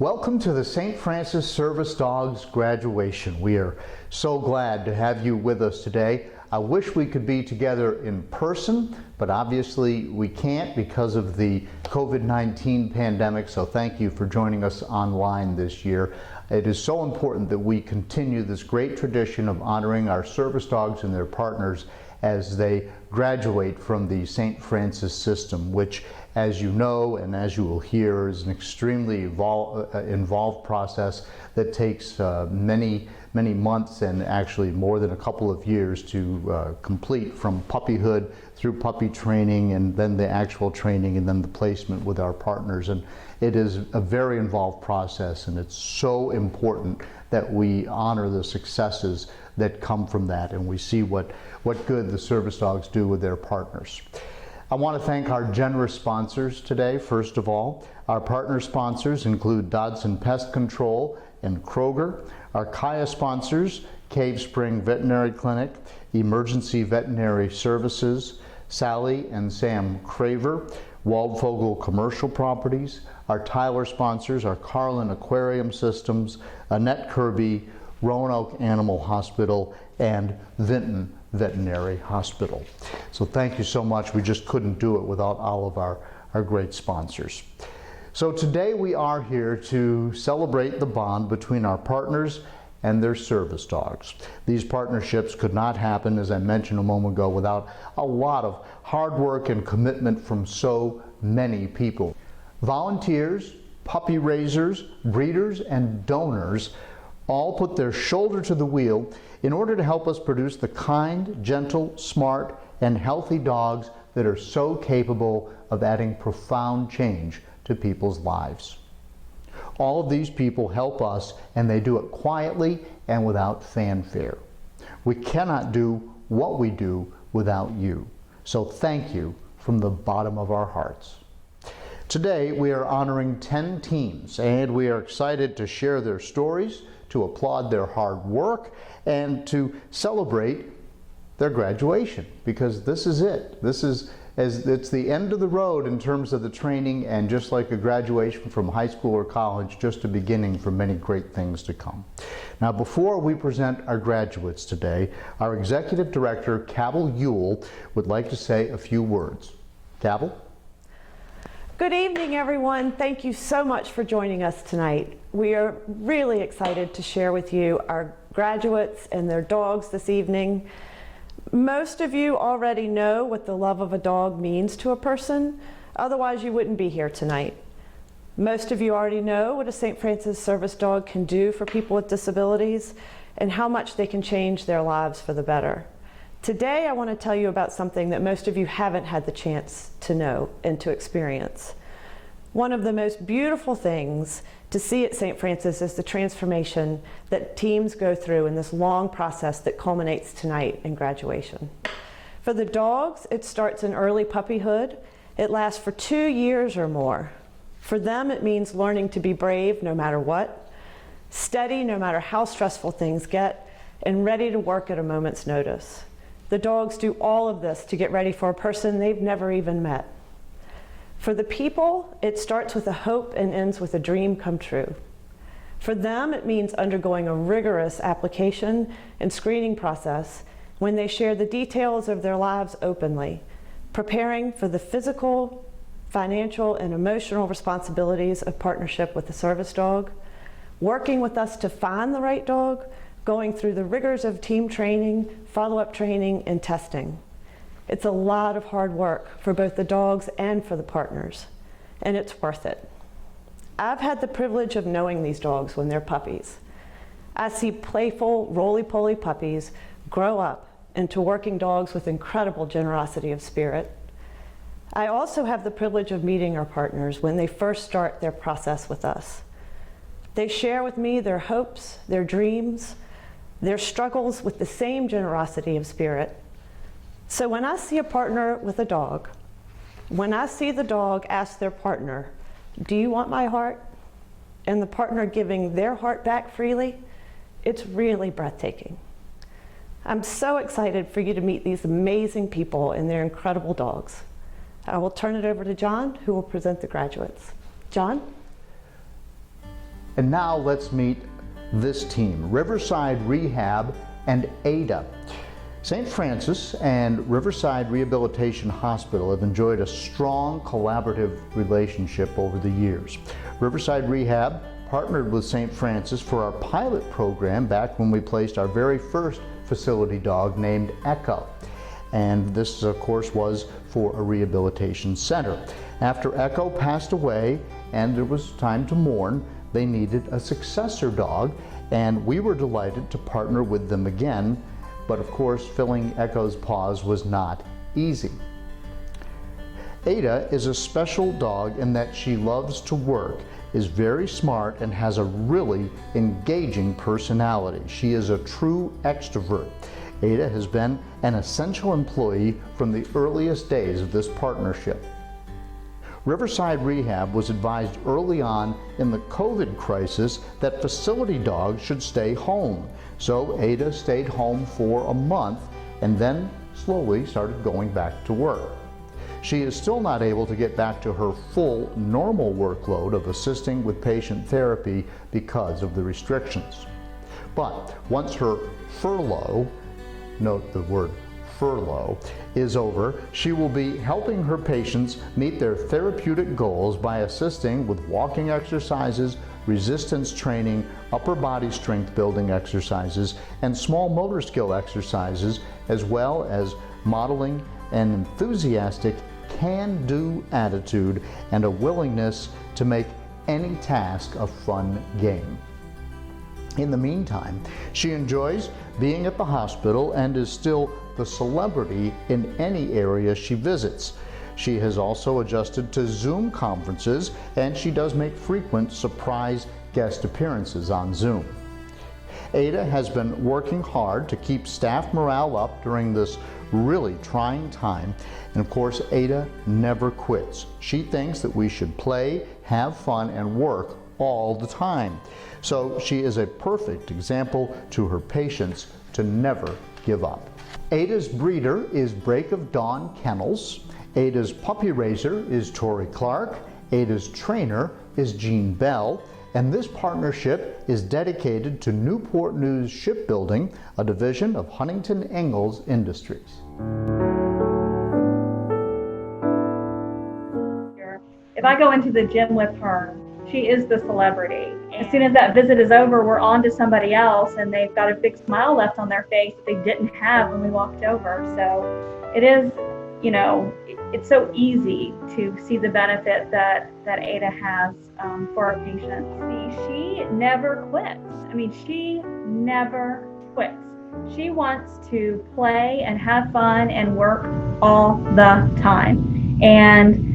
Welcome to the St. Francis Service Dogs graduation. We are so glad to have you with us today. I wish we could be together in person, but obviously we can't because of the COVID-19 pandemic, so thank you for joining us online this year. It is so important that we continue this great tradition of honoring our service dogs and their partners as they graduate from the St. Francis system, which, as you know and as you will hear, is an extremely involved process that takes many months and actually more than a couple of years to complete, from puppyhood through puppy training and then the actual training and then the placement with our partners. And it is a very involved process, and it's so important that we honor the successes that come from that, and we see what good the service dogs do with their partners. I want to thank our generous sponsors today. First of all, our partner sponsors include Dodson Pest Control and Kroger. Our Kaya sponsors, Cave Spring Veterinary Clinic, Emergency Veterinary Services, Sally and Sam Craver, Waldvogel Commercial Properties. Our Tyler sponsors are Carlin Aquarium Systems, Annette Kirby, Roanoke Animal Hospital, and Vinton Veterinary Hospital. So thank you so much. We just couldn't do it without all of our great sponsors. So today we are here to celebrate the bond between our partners and their service dogs. These partnerships could not happen, as I mentioned a moment ago, without a lot of hard work and commitment from so many people. Volunteers, puppy raisers, breeders, and donors all put their shoulder to the wheel in order to help us produce the kind, gentle, smart, and healthy dogs that are so capable of adding profound change to people's lives. All of these people help us, and they do it quietly and without fanfare. We cannot do what we do without you. So thank you from the bottom of our hearts. Today we are honoring 10 teams, and we are excited to share their stories, to applaud their hard work, and to celebrate their graduation, because this is it. It's the end of the road in terms of the training, and just like a graduation from high school or college, just a beginning for many great things to come. Now, before we present our graduates today, our Executive Director, Cabell Ewell, would like to say a few words. Cabell? Good evening, everyone. Thank you so much for joining us tonight. We are really excited to share with you our graduates and their dogs this evening. Most of you already know what the love of a dog means to a person, otherwise you wouldn't be here tonight. Most of you already know what a St. Francis service dog can do for people with disabilities and how much they can change their lives for the better. Today I want to tell you about something that most of you haven't had the chance to know and to experience. One of the most beautiful things to see at St. Francis is the transformation that teams go through in this long process that culminates tonight in graduation. For the dogs, it starts in early puppyhood. It lasts for 2 years or more. For them, it means learning to be brave no matter what, steady no matter how stressful things get, and ready to work at a moment's notice. The dogs do all of this to get ready for a person they've never even met. For the people, it starts with a hope and ends with a dream come true. For them, it means undergoing a rigorous application and screening process when they share the details of their lives openly, preparing for the physical, financial, and emotional responsibilities of partnership with the service dog, working with us to find the right dog, going through the rigors of team training, follow-up training, and testing. It's a lot of hard work for both the dogs and for the partners, and it's worth it. I've had the privilege of knowing these dogs when they're puppies. I see playful, roly-poly puppies grow up into working dogs with incredible generosity of spirit. I also have the privilege of meeting our partners when they first start their process with us. They share with me their hopes, their dreams, their struggles with the same generosity of spirit. So when I see a partner with a dog, when I see the dog ask their partner, "Do you want my heart?" and the partner giving their heart back freely, it's really breathtaking. I'm so excited for you to meet these amazing people and their incredible dogs. I will turn it over to John, who will present the graduates. John? And now let's meet this team, Riverside Rehab and Ada. St. Francis and Riverside Rehabilitation Hospital have enjoyed a strong collaborative relationship over the years. Riverside Rehab partnered with St. Francis for our pilot program back when we placed our very first facility dog named Echo. And this, of course, was for a rehabilitation center. After Echo passed away and there was time to mourn, they needed a successor dog, and we were delighted to partner with them again. But of course, filling Echo's paws was not easy. Ada is a special dog in that she loves to work, is very smart, and has a really engaging personality. She is a true extrovert. Ada has been an essential employee from the earliest days of this partnership. Riverside Rehab was advised early on in the COVID crisis that facility dogs should stay home. So Ada stayed home for a month and then slowly started going back to work. She is still not able to get back to her full normal workload of assisting with patient therapy because of the restrictions. But once her furlough, note the word furlough, is over, she will be helping her patients meet their therapeutic goals by assisting with walking exercises, resistance training, upper body strength building exercises, and small motor skill exercises, as well as modeling an enthusiastic can-do attitude and a willingness to make any task a fun game. In the meantime, she enjoys being at the hospital and is still the celebrity in any area she visits. She has also adjusted to Zoom conferences, and she does make frequent surprise guest appearances on Zoom. Ada has been working hard to keep staff morale up during this really trying time, and of course, Ada never quits. She thinks that we should play, have fun, and work all the time. So she is a perfect example to her patients to never give up. Ada's breeder is Break of Dawn Kennels. Ada's puppy raiser is Tori Clark. Ada's trainer is Jean Bell. And this partnership is dedicated to Newport News Shipbuilding, a division of Huntington Ingalls Industries. If I go into the gym with her, she is the celebrity. As soon as that visit is over, we're on to somebody else, and they've got a big smile left on their face that they didn't have when we walked over. So it is, it's so easy to see the benefit that Ada has for our patients. She never quits. She never quits. She wants to play and have fun and work all the time. And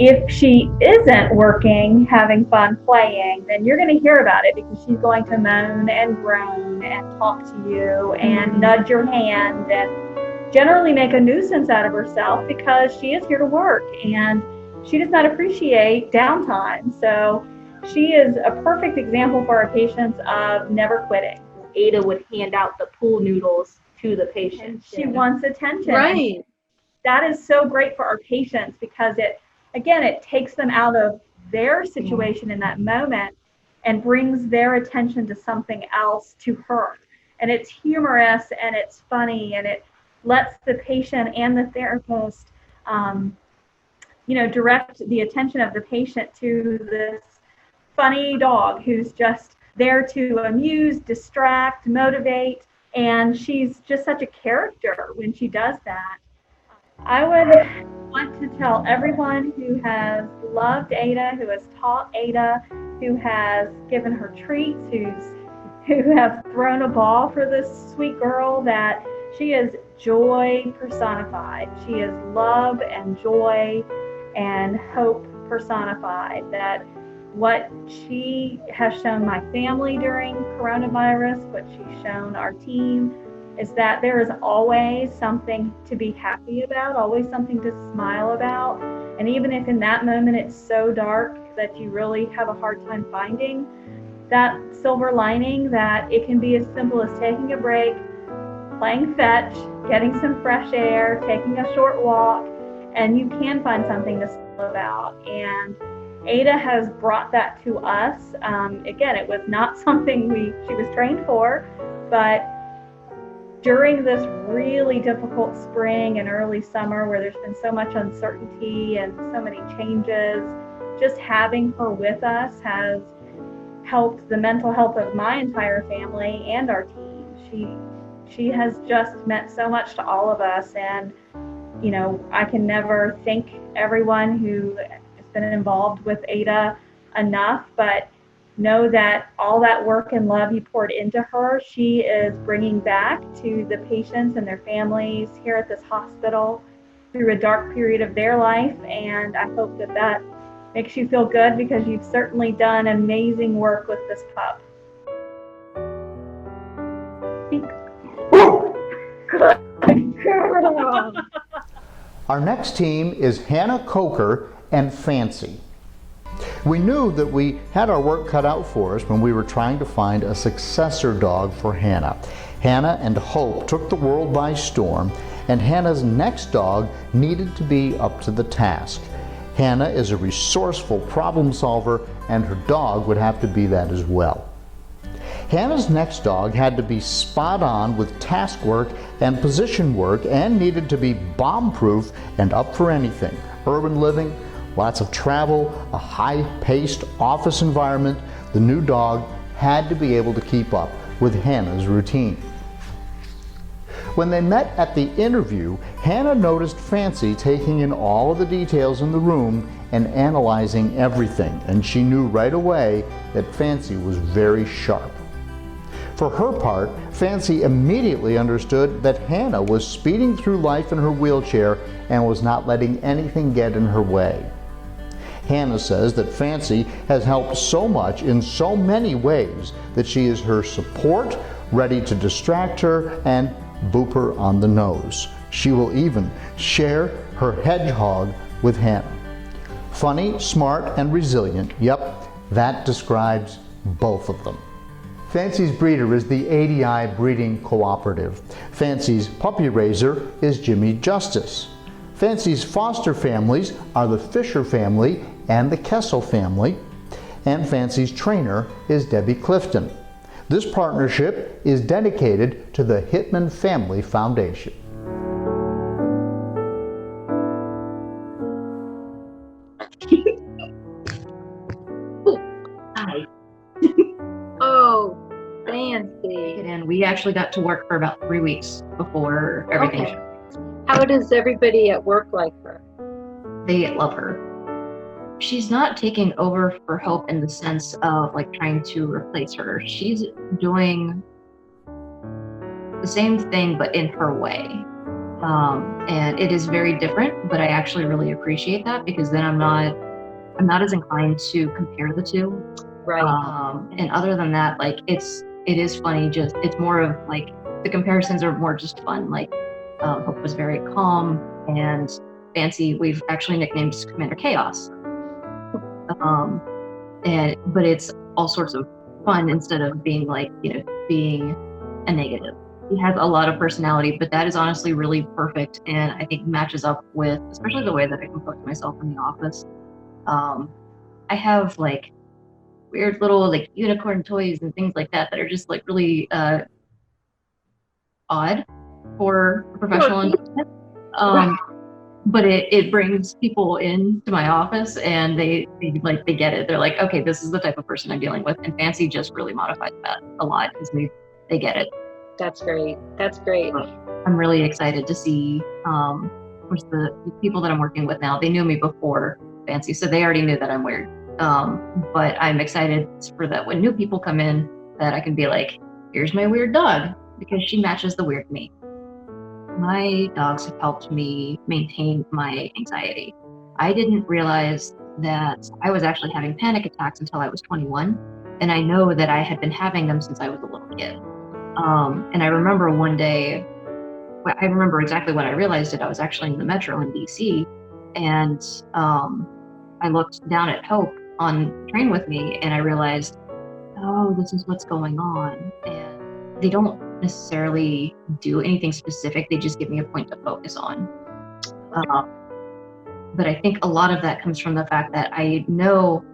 if she isn't working, having fun, playing, then you're going to hear about it, because she's going to moan and groan and talk to you and nudge your hand and generally make a nuisance out of herself, because she is here to work and she does not appreciate downtime. So she is a perfect example for our patients of never quitting. Ada would hand out the pool noodles to the patient. She wants attention. Right. That is so great for our patients, because it takes them out of their situation in that moment and brings their attention to something else to her. And it's humorous and it's funny, and it lets the patient and the therapist, direct the attention of the patient to this funny dog who's just there to amuse, distract, motivate, and she's just such a character when she does that. I would want to tell everyone who has loved Ada, who has taught Ada, who has given her treats, who have thrown a ball for this sweet girl, that she is joy personified. She is love and joy and hope personified. That what she has shown my family during coronavirus, what she's shown our team, is that there is always something to be happy about, always something to smile about. And even if in that moment it's so dark that you really have a hard time finding that silver lining, that it can be as simple as taking a break, playing fetch, getting some fresh air, taking a short walk, and you can find something to smile about. And Ada has brought that to us. Again, it was not something she was trained for, but during this really difficult spring and early summer where there's been so much uncertainty and so many changes, just having her with us has helped the mental health of my entire family and our team. She has just meant so much to all of us, and you know, I can never thank everyone who has been involved with Ada enough, but know that all that work and love you poured into her, she is bringing back to the patients and their families here at this hospital through a dark period of their life. And I hope that that makes you feel good, because you've certainly done amazing work with this pup. Good girl. Our next team is Hannah Coker and Fancy. We knew that we had our work cut out for us when we were trying to find a successor dog for Hannah. Hannah and Hope took the world by storm, and Hannah's next dog needed to be up to the task. Hannah is a resourceful problem solver, and her dog would have to be that as well. Hannah's next dog had to be spot on with task work and position work, and needed to be bomb-proof and up for anything. Urban living, lots of travel, a high-paced office environment. The new dog had to be able to keep up with Hannah's routine. When they met at the interview, Hannah noticed Fancy taking in all of the details in the room and analyzing everything, and she knew right away that Fancy was very sharp. For her part, Fancy immediately understood that Hannah was speeding through life in her wheelchair and was not letting anything get in her way. Hannah says that Fancy has helped so much in so many ways that she is her support, ready to distract her and boop her on the nose. She will even share her hedgehog with Hannah. Funny, smart, and resilient. Yep, that describes both of them. Fancy's breeder is the ADI Breeding Cooperative. Fancy's puppy raiser is Jimmy Justice. Fancy's foster families are the Fisher family and the Kessel family, and Fancy's trainer is Debbie Clifton. This partnership is dedicated to the Hitman Family Foundation. Hi. Oh, fancy. And we actually got to work for about 3 weeks before everything. Okay. How does everybody at work like her? They love her. She's not taking over for Hope in the sense of like trying to replace her. She's doing the same thing but in her way. And it is very different, but I actually really appreciate that, because then I'm not as inclined to compare the two. Right. And other than that, like it is funny, just it's more of like the comparisons are more just fun. Like Hope was very calm, and Fancy we've actually nicknamed Commander Chaos. But it's all sorts of fun instead of being like, being a negative. He has a lot of personality, but that is honestly really perfect, and I think matches up with especially the way that I compose myself in the office. I have like weird little like unicorn toys and things like that are just like really odd for a professional environment. But it brings people into my office, and they get it. They're like, okay, this is the type of person I'm dealing with. And Fancy just really modified that a lot, because they get it. That's great. That's great. I'm really excited to see the people that I'm working with now. They knew me before Fancy, so they already knew that I'm weird. But I'm excited for that when new people come in, that I can be like, here's my weird dog, because she matches the weird me. My dogs have helped me maintain my anxiety. I didn't realize that I was actually having panic attacks until I was 21. And I know that I had been having them since I was a little kid. And I remember one day, I remember exactly when I realized it. I was actually in the metro in DC, and I looked down at Hope on the train with me, and I realized, oh, this is what's going on. And they don't necessarily do anything specific. They just give me a point to focus on. But I think a lot of that comes from the fact that I know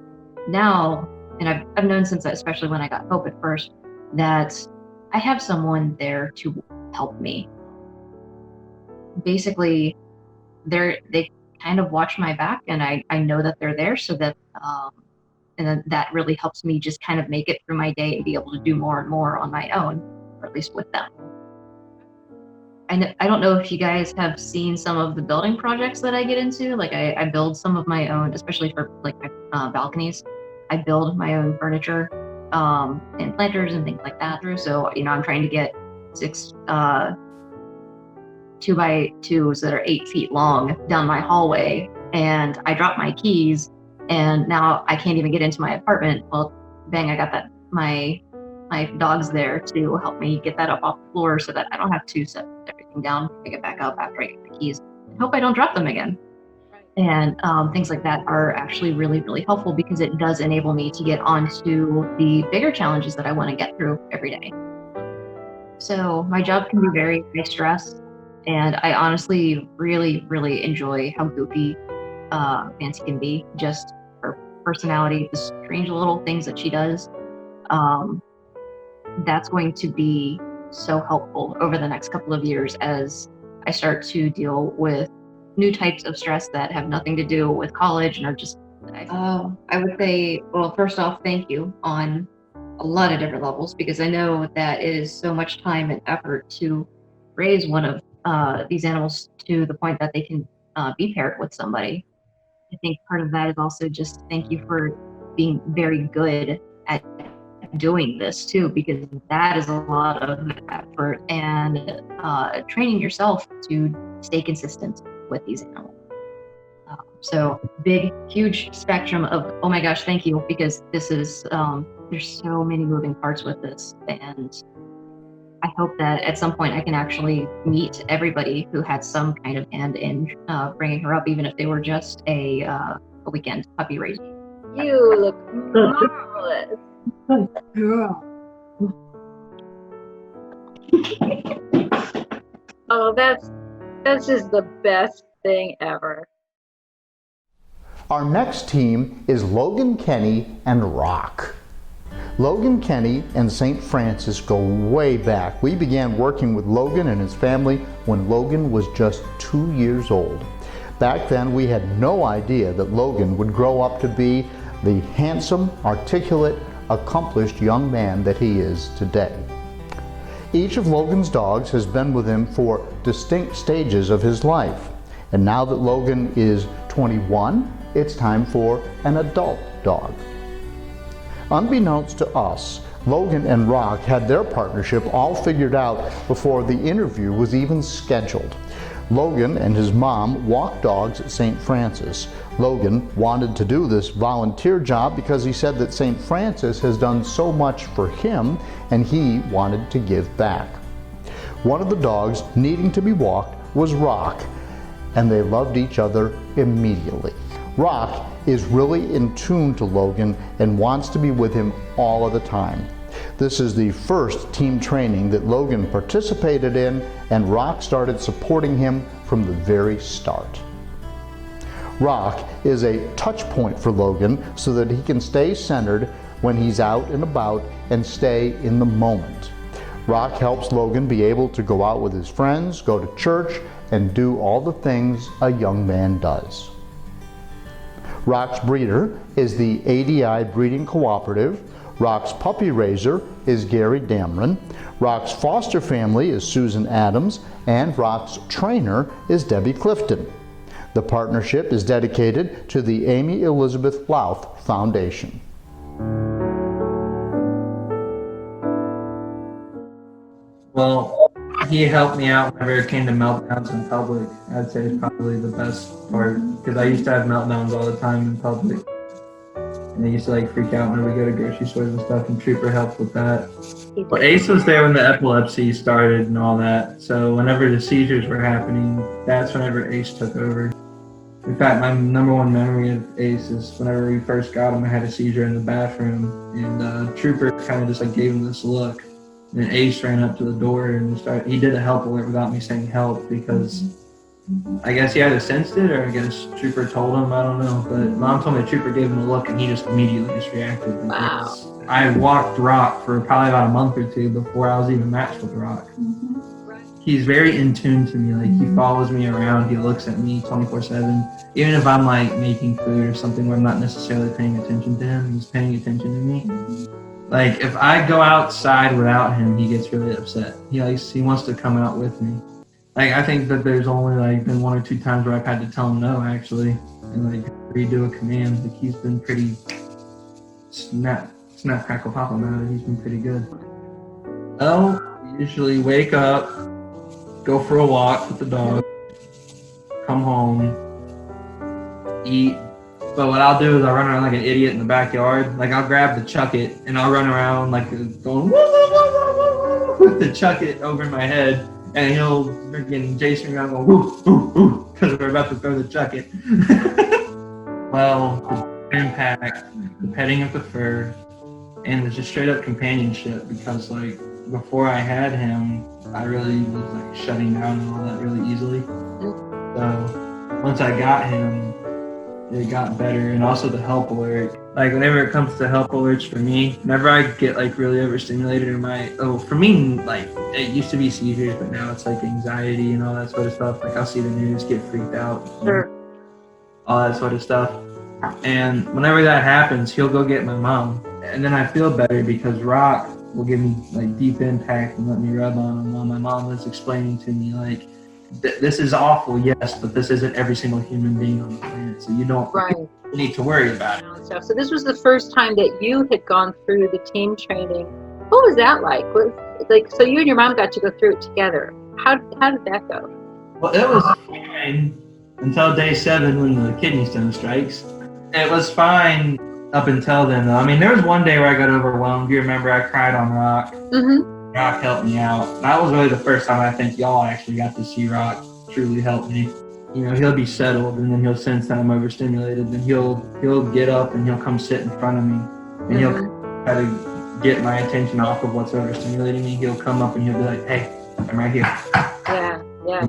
now, and I've known since, especially when I got Hope at first, that I have someone there to help me. Basically, they kind of watch my back, and I know that they're there, so that and then that really helps me just kind of make it through my day and be able to do more and more on my own, or at least with them. I don't know if you guys have seen some of the building projects that I get into. Like I build some of my own, especially for like my balconies. I build my own furniture and planters and things like that through. So, I'm trying to get 6 2x2s that are 8 feet long down my hallway, and I dropped my keys, and now I can't even get into my apartment. Well, bang, I got that my dog's there to help me get that up off the floor so that I don't have to set everything down, pick it back up after I get the keys. I hope I don't drop them again. And things like that are actually really, really helpful because it does enable me to get onto the bigger challenges that I want to get through every day. So my job can be very high stress, and I honestly really, really enjoy how goofy Fancy can be. Just her personality, the strange little things that she does. That's going to be so helpful over the next couple of years as I start to deal with new types of stress that have nothing to do with college and are just, I would say, well, first off, thank you on a lot of different levels, because I know that it is so much time and effort to raise one of these animals to the point that they can be paired with somebody. I think part of that is also just thank you for being very good at doing this too, because that is a lot of effort and training yourself to stay consistent with these animals. So big, huge spectrum of, oh my gosh, thank you, because this is, there's so many moving parts with this. And I hope that at some point I can actually meet everybody who had some kind of hand in bringing her up, even if they were just a weekend puppy raising. You look marvelous. Girl. Oh, that's just the best thing ever. Our next team is Logan Kenny and Rock. Logan Kenny and St. Francis go way back. We began working with Logan and his family when Logan was just 2 years old. Back then, we had no idea that Logan would grow up to be the handsome, articulate, accomplished young man that he is today. Each of Logan's dogs has been with him for distinct stages of his life. And now that Logan is 21, it's time for an adult dog. Unbeknownst to us, Logan and Rock had their partnership all figured out before the interview was even scheduled. Logan and his mom walk dogs at St. Francis. Logan wanted to do this volunteer job because he said that St. Francis has done so much for him and he wanted to give back. One of the dogs needing to be walked was Rock, and they loved each other immediately. Rock is really in tune to Logan and wants to be with him all of the time. This is the first team training that Logan participated in, and Rock started supporting him from the very start. Rock is a touch point for Logan so that he can stay centered when he's out and about and stay in the moment. Rock helps Logan be able to go out with his friends, go to church, and do all the things a young man does. Rock's breeder is the ADI Breeding Cooperative. Rock's puppy raiser is Gary Damron. Rock's foster family is Susan Adams, and Rock's trainer is Debbie Clifton. The partnership is dedicated to the Amy Elizabeth Louth Foundation. Well, he helped me out whenever it came to meltdowns in public. I'd say it's probably the best part, because I used to have meltdowns all the time in public. And I used to freak out whenever we go to grocery stores and stuff, and Trooper helped with that. Well, Ace was there when the epilepsy started and all that, so whenever the seizures were happening, that's whenever Ace took over. In fact, my number one memory of Ace is whenever we first got him, I had a seizure in the bathroom, and Trooper kind of just gave him this look. And then Ace ran up to the door and he did a help alert without me saying help, because I guess he either sensed it or I guess Trooper told him, I don't know. But Mom told me the Trooper gave him a look and he just immediately just reacted. Wow. I walked Rock for probably about a month or two before I was even matched with Rock. He's very in tune to me. Like, he follows me around. He looks at me 24/7. Even if I'm like making food or something where I'm not necessarily paying attention to him, he's paying attention to me. Like, if I go outside without him, he gets really upset. He wants to come out with me. Like, I think that there's only like been 1 or 2 times where I've had to tell him no, actually, and like redo a command. Like, he's been pretty snap crackle pop about it. He's been pretty good. Well, we usually wake up, go for a walk with the dog, come home, eat. But what I'll do is I'll run around like an idiot in the backyard. Like, I'll grab the chuck it and I'll run around like going woo, woo, woo, woo, woo, with the chuck it over my head, and he'll freaking chase me around going woo, woo, woo, because we're about to throw the chuck it. Well, the impact, the petting of the fur, and just straight up companionship, because like before I had him, I really was like shutting down and all that really easily. So once I got him, it got better. And also the help alert. Like, whenever it comes to help alerts for me, whenever I get like really overstimulated or for me, like, it used to be seizures, but now it's like anxiety and all that sort of stuff. Like, I'll see the news, get freaked out, Sure. all that sort of stuff. And whenever that happens, he'll go get my mom. And then I feel better because Rock will give me like deep impact and let me rub on him while my mom was explaining to me like, this is awful, yes, but this isn't every single human being on the planet, so you don't need to worry about it. So this was the first time that you had gone through the team training. What was that like? So you and your mom got to go through it together. How did that go? Well, it was fine until day 7 when the kidney stone strikes. It was fine up until then, though. I mean, there was one day where I got overwhelmed. You remember I cried on Rock. Mm-hmm. Rock helped me out. That was really the first time I think y'all actually got to see Rock truly help me. You know, he'll be settled, and then he'll sense that I'm overstimulated, and he'll get up and he'll come sit in front of me, and he'll try to get my attention off of what's overstimulating me. He'll come up and he'll be like, "Hey, I'm right here. Yeah.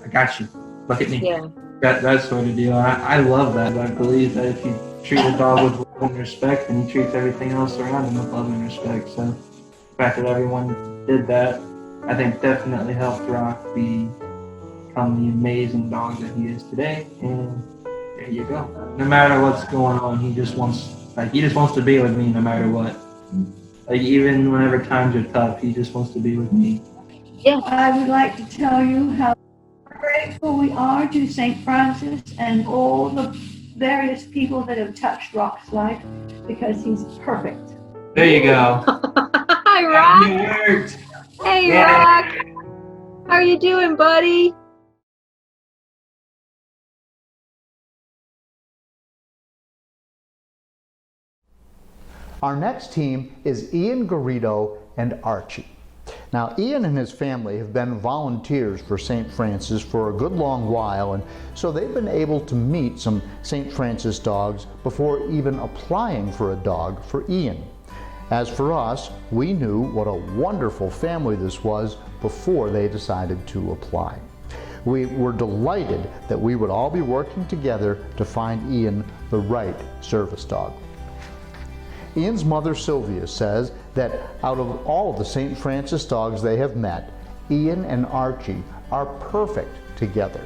I got you. Look at me." Yeah. That sort of deal. I love that. I believe that if you treat a dog with love and respect, then he treats everything else around him with love and respect. So the fact that everyone did that, I think definitely helped Rock become the amazing dog that he is today. And there you go. No matter what's going on, he just wants to be with me no matter what. Like, even whenever times are tough, he just wants to be with me. Yeah. I would like to tell you how grateful we are to St. Francis and all the various people that have touched Rock's life, because he's perfect. There you go. Hi, Rock. It worked. Hey, Yeah. Rock. How are you doing, buddy? Our next team is Ian, Garrido, and Archie. Now, Ian and his family have been volunteers for St. Francis for a good long while, and so they've been able to meet some St. Francis dogs before even applying for a dog for Ian. As for us, we knew what a wonderful family this was before they decided to apply. We were delighted that we would all be working together to find Ian the right service dog. Ian's mother, Sylvia, says that out of all the St. Francis dogs they have met, Ian and Archie are perfect together.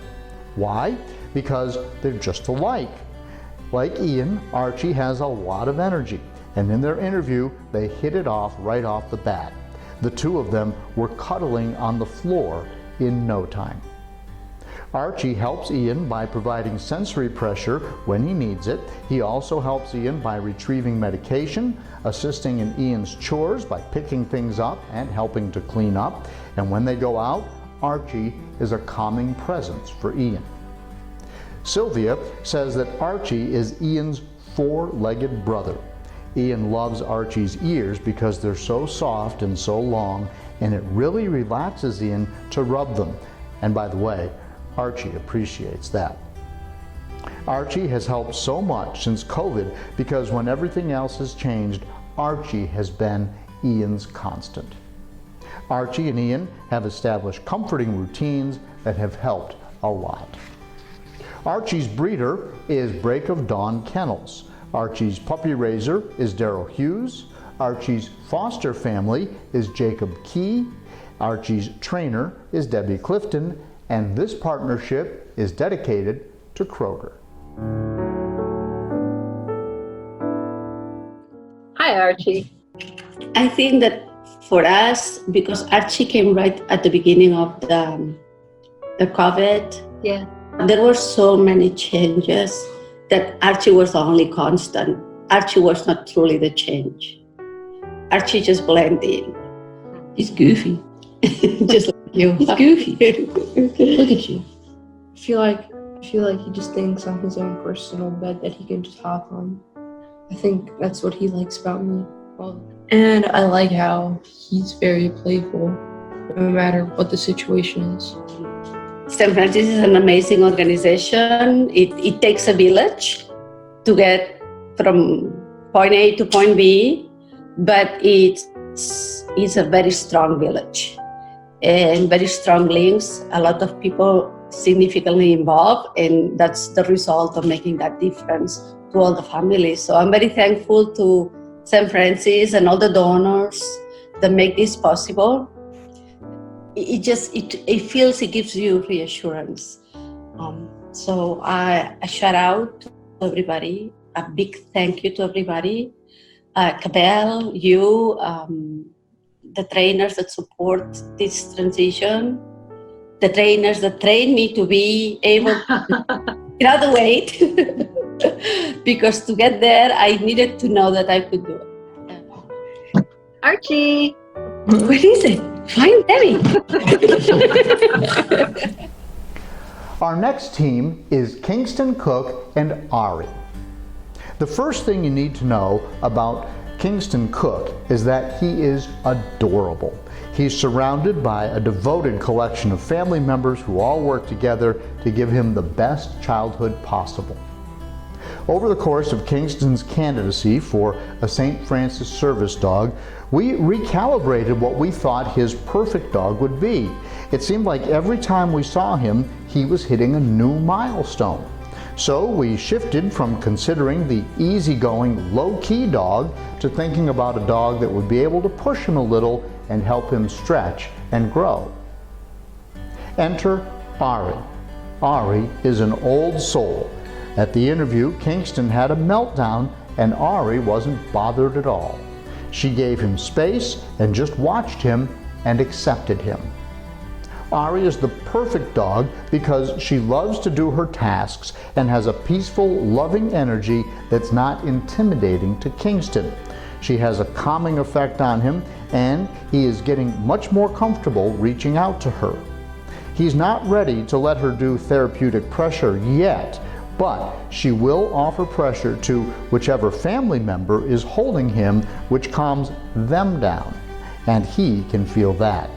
Why? Because they're just alike. Like Ian, Archie has a lot of energy, and in their interview, they hit it off right off the bat. The two of them were cuddling on the floor in no time. Archie helps Ian by providing sensory pressure when he needs it. He also helps Ian by retrieving medication, assisting in Ian's chores by picking things up and helping to clean up. And when they go out, Archie is a calming presence for Ian. Sylvia says that Archie is Ian's four-legged brother. Ian loves Archie's ears because they're so soft and so long, and it really relaxes Ian to rub them. And by the way, Archie appreciates that. Archie has helped so much since COVID because when everything else has changed, Archie has been Ian's constant. Archie and Ian have established comforting routines that have helped a lot. Archie's breeder is Break of Dawn Kennels. Archie's puppy raiser is Darryl Hughes. Archie's foster family is Jacob Key. Archie's trainer is Debbie Clifton, and this partnership is dedicated to Kroger. Hi, Archie. I think that for us, because Archie came right at the beginning of the COVID, Yeah. there were so many changes that Archie was the only constant. Archie was not truly the change. Archie just blended in. He's goofy, just like you. He's goofy. Look at you. I feel like he just thinks I'm his own personal bed that he can just hop on. I think that's what he likes about me. And I like how he's very playful, no matter what the situation is. St. Francis is an amazing organization. It takes a village to get from point A to point B, but it's a very strong village and very strong links. A lot of people significantly involved, and that's the result of making that difference to all the families. So I'm very thankful to St. Francis and all the donors that make this possible. It gives you reassurance. So I shout out to everybody, a big thank you to everybody. Cabell, you, the trainers that support this transition, the trainers that train me to be able to get out of the weight, because to get there, I needed to know that I could do it. Archie. Where is it? Find Debbie. Our next team is Kingston Cook and Ari. The first thing you need to know about Kingston Cook is that he is adorable. He's surrounded by a devoted collection of family members who all work together to give him the best childhood possible. Over the course of Kingston's candidacy for a St. Francis service dog, we recalibrated what we thought his perfect dog would be. It seemed like every time we saw him, he was hitting a new milestone. So we shifted from considering the easygoing, low-key dog to thinking about a dog that would be able to push him a little and help him stretch and grow. Enter Ari. Ari is an old soul. At the interview, Kingston had a meltdown and Ari wasn't bothered at all. She gave him space and just watched him and accepted him. Ari is the perfect dog because she loves to do her tasks and has a peaceful, loving energy that's not intimidating to Kingston. She has a calming effect on him, and he is getting much more comfortable reaching out to her. He's not ready to let her do therapeutic pressure yet, but she will offer pressure to whichever family member is holding him, which calms them down, and he can feel that.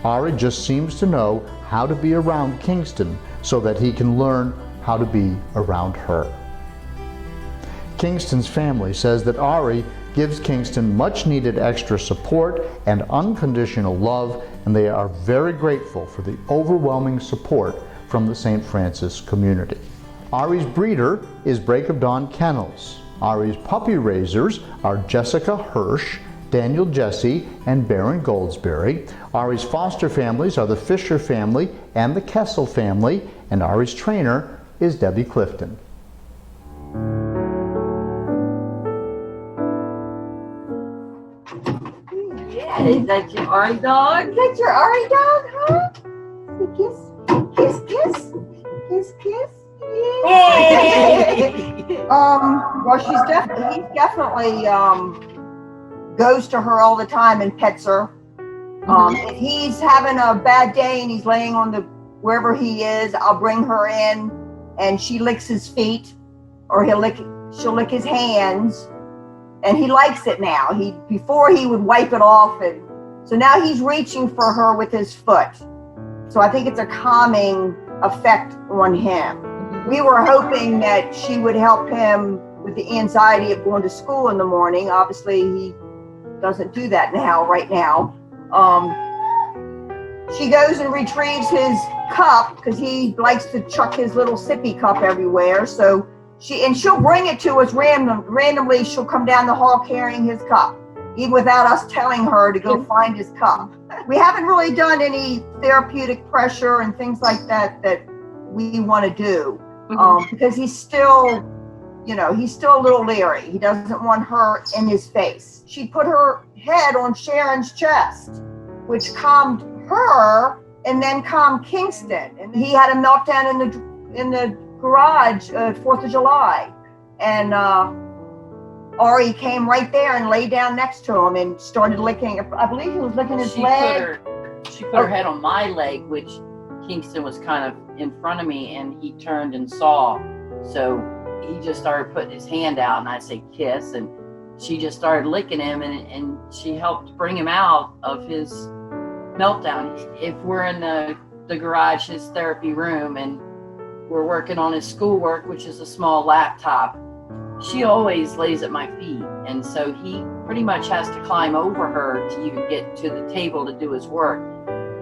Ari just seems to know how to be around Kingston so that he can learn how to be around her. Kingston's family says that Ari gives Kingston much needed extra support and unconditional love, and they are very grateful for the overwhelming support from the St. Francis community. Ari's breeder is Break of Dawn Kennels. Ari's puppy raisers are Jessica Hirsch, Daniel Jesse, and Baron Goldsberry. Ari's foster families are the Fisher family and the Kessel family, and Ari's trainer is Debbie Clifton. Yeah, is that your Ari dog? Is that your Ari dog, huh? Kiss, kiss, kiss, kiss, kiss. Yay! Well, he definitely goes to her all the time and pets her. If he's having a bad day and he's laying on wherever he is, I'll bring her in and she licks his feet, or she'll lick his hands, and he likes it now. Before he would wipe it off, and so now he's reaching for her with his foot. So I think it's a calming effect on him. We were hoping that she would help him with the anxiety of going to school in the morning. Obviously, he doesn't do that right now. she goes and retrieves his cup because he likes to chuck his little sippy cup everywhere. So she'll bring it to us randomly. She'll come down the hall carrying his cup, even without us telling her to go find his cup. We haven't really done any therapeutic pressure and things like that we want to do because he's still a little leery. He doesn't want her in his face. She put her head on Sharon's chest, which calmed her and then calmed Kingston. And he had a meltdown in the garage 4th of July. And Ari came right there and lay down next to him and started licking. I believe he was licking his leg. She put her head on my leg, which Kingston was kind of in front of me, and he turned and saw. So he just started putting his hand out, and I said, kiss. And she just started licking him, and she helped bring him out of his meltdown. If we're in the garage, his therapy room, and we're working on his schoolwork, which is a small laptop, she always lays at my feet. And so he pretty much has to climb over her to even get to the table to do his work.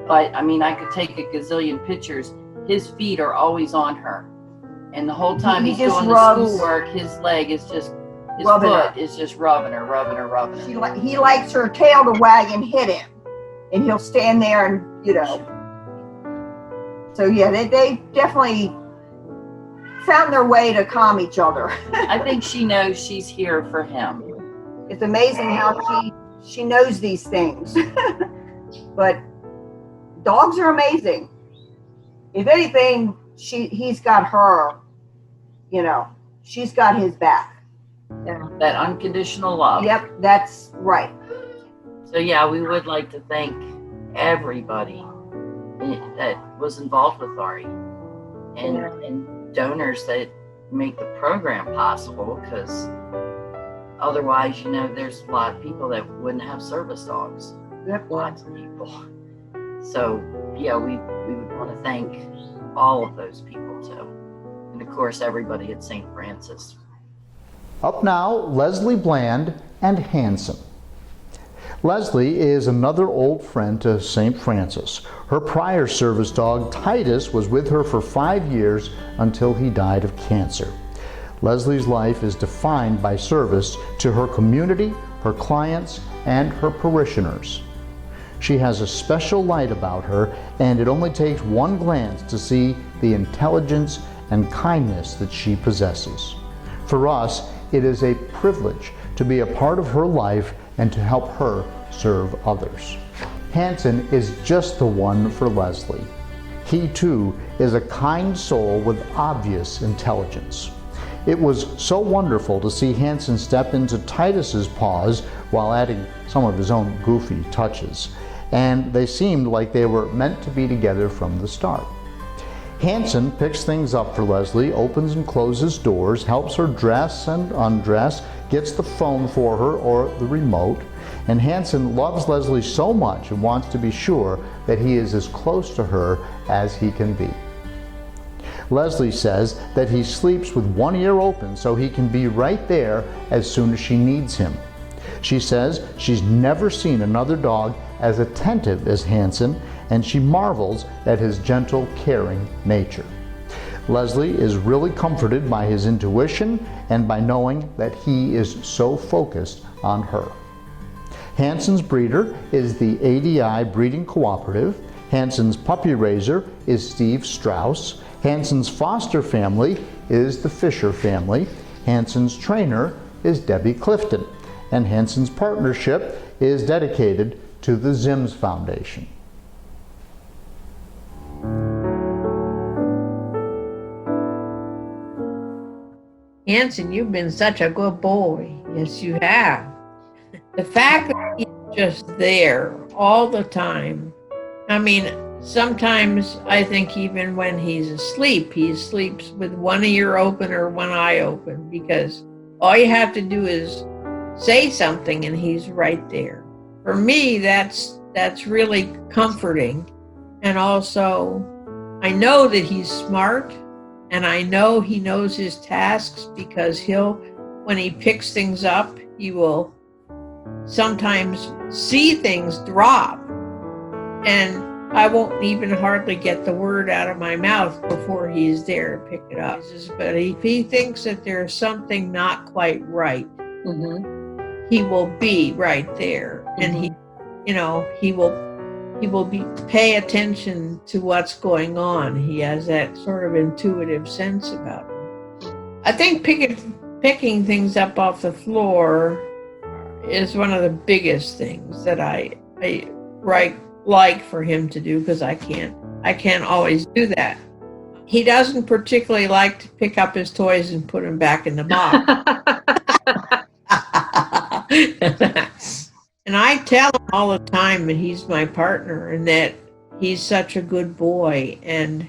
But I mean, I could take a gazillion pictures. His feet are always on her. And the whole time he's doing the schoolwork, his leg is just, his foot is just rubbing her. He likes her tail to wag and hit him. And he'll stand there and, So yeah, they definitely found their way to calm each other. I think she knows she's here for him. It's amazing how she knows these things. But dogs are amazing. If anything, he's got her, she's got his back. Yeah. That unconditional love. Yep, that's right. So yeah, we would like to thank everybody that was involved with Ari and donors that make the program possible, because otherwise, there's a lot of people that wouldn't have service dogs. Yep. Lots of people. So yeah, we would want to thank all of those people too. And of course, everybody at St. Francis. Up now, Leslie Bland and Hanson. Leslie is another old friend to St. Francis. Her prior service dog, Titus, was with her for 5 years until he died of cancer. Leslie's life is defined by service to her community, her clients, and her parishioners. She has a special light about her, and it only takes one glance to see the intelligence and kindness that she possesses. For us, it is a privilege to be a part of her life and to help her serve others. Hanson is just the one for Leslie. He too is a kind soul with obvious intelligence. It was so wonderful to see Hanson step into Titus's paws while adding some of his own goofy touches, and they seemed like they were meant to be together from the start. Hanson picks things up for Leslie, opens and closes doors, helps her dress and undress, gets the phone for her or the remote, and Hanson loves Leslie so much and wants to be sure that he is as close to her as he can be. Leslie says that he sleeps with one ear open so he can be right there as soon as she needs him. She says she's never seen another dog as attentive as Hanson, and she marvels at his gentle, caring nature. Leslie is really comforted by his intuition and by knowing that he is so focused on her. Hanson's breeder is the ADI Breeding Cooperative. Hanson's puppy raiser is Steve Strauss. Hanson's foster family is the Fisher family. Hanson's trainer is Debbie Clifton. And Hanson's partnership is dedicated to the Zims Foundation. Hanson, you've been such a good boy. Yes, you have. The fact that he's just there all the time. I mean, sometimes I think even when he's asleep, he sleeps with one ear open or one eye open, because all you have to do is say something and he's right there. For me, that's really comforting. And also, I know that he's smart, and I know he knows his tasks, because when he picks things up, he will sometimes see things drop. And I won't even hardly get the word out of my mouth before he's there to pick it up. But if he thinks that there's something not quite right, he will be right there, and he will pay attention to what's going on. He has that sort of intuitive sense about him. I think picking things up off the floor is one of the biggest things that I like for him to do, because I can't always do that. He doesn't particularly like to pick up his toys and put them back in the box. And I tell him all the time that he's my partner and that he's such a good boy, and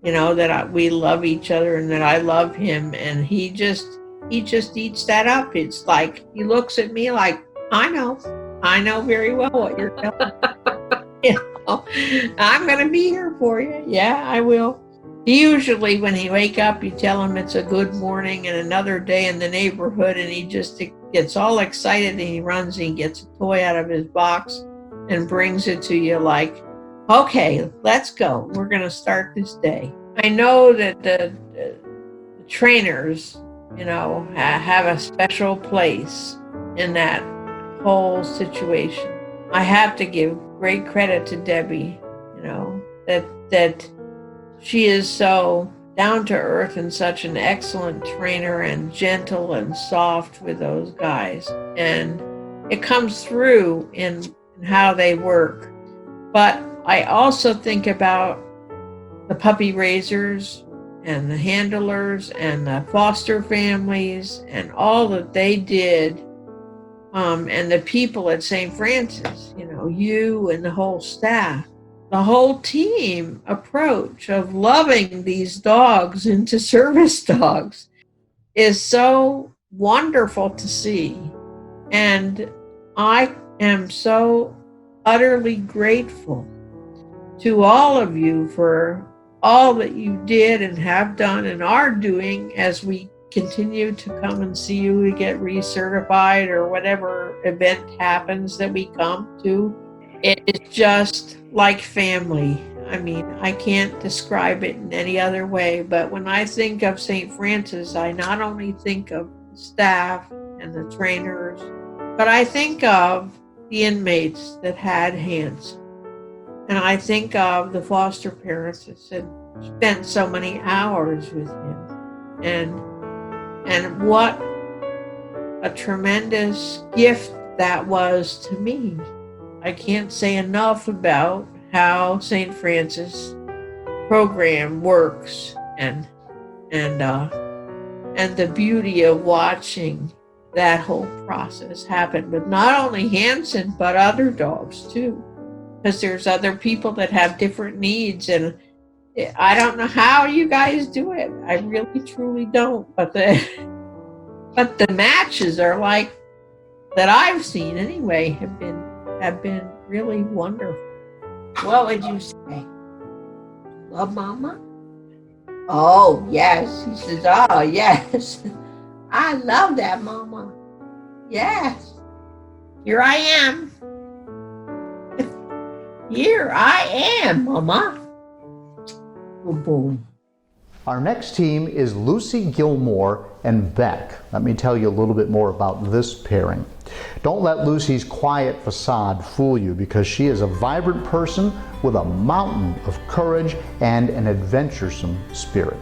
that we love each other and that I love him, and he just eats that up. It's like he looks at me like, I know very well what you're telling me. I'm going to be here for you. Yeah, I will. Usually when he wake up, you tell him it's a good morning and another day in the neighborhood, and he just gets all excited, and he runs and he gets a toy out of his box and brings it to you like, okay, let's go. We're going to start this day. I know that the trainers, have a special place in that whole situation. I have to give great credit to Debbie, that she is so down to earth and such an excellent trainer, and gentle and soft with those guys. And it comes through in how they work. But I also think about the puppy raisers and the handlers and the foster families and all that they did, and the people at St. Francis, you and the whole staff. The whole team approach of loving these dogs into service dogs is so wonderful to see. And I am so utterly grateful to all of you for all that you did and have done and are doing as we continue to come and see you to get recertified or whatever event happens that we come to. It's just like family. I mean, I can't describe it in any other way, but when I think of St. Francis, I not only think of the staff and the trainers, but I think of the inmates that had Hanson. And I think of the foster parents that spent so many hours with him. And what a tremendous gift that was to me. I can't say enough about how St. Francis program works and the beauty of watching that whole process happen with not only Hanson but other dogs too, because there's other people that have different needs, and I don't know how you guys do it. I really truly don't, but the matches are like that I've seen anyway have been really wonderful. What would you say? Love Mama? Oh, yes. He says, oh, yes. I love that, Mama. Yes. Here I am. Here I am, Mama. Good boy. Our next team is Lucy Gilmore and Beck. Let me tell you a little bit more about this pairing. Don't let Lucy's quiet facade fool you, because she is a vibrant person with a mountain of courage and an adventuresome spirit.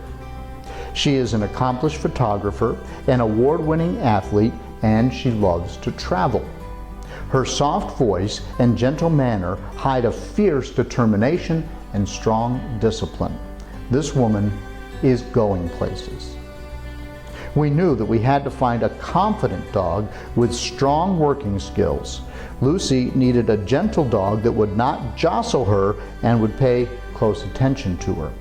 She is an accomplished photographer, an award-winning athlete, and she loves to travel. Her soft voice and gentle manner hide a fierce determination and strong discipline. This woman is going places. We knew that we had to find a confident dog with strong working skills. Lucy needed a gentle dog that would not jostle her and would pay close attention to her.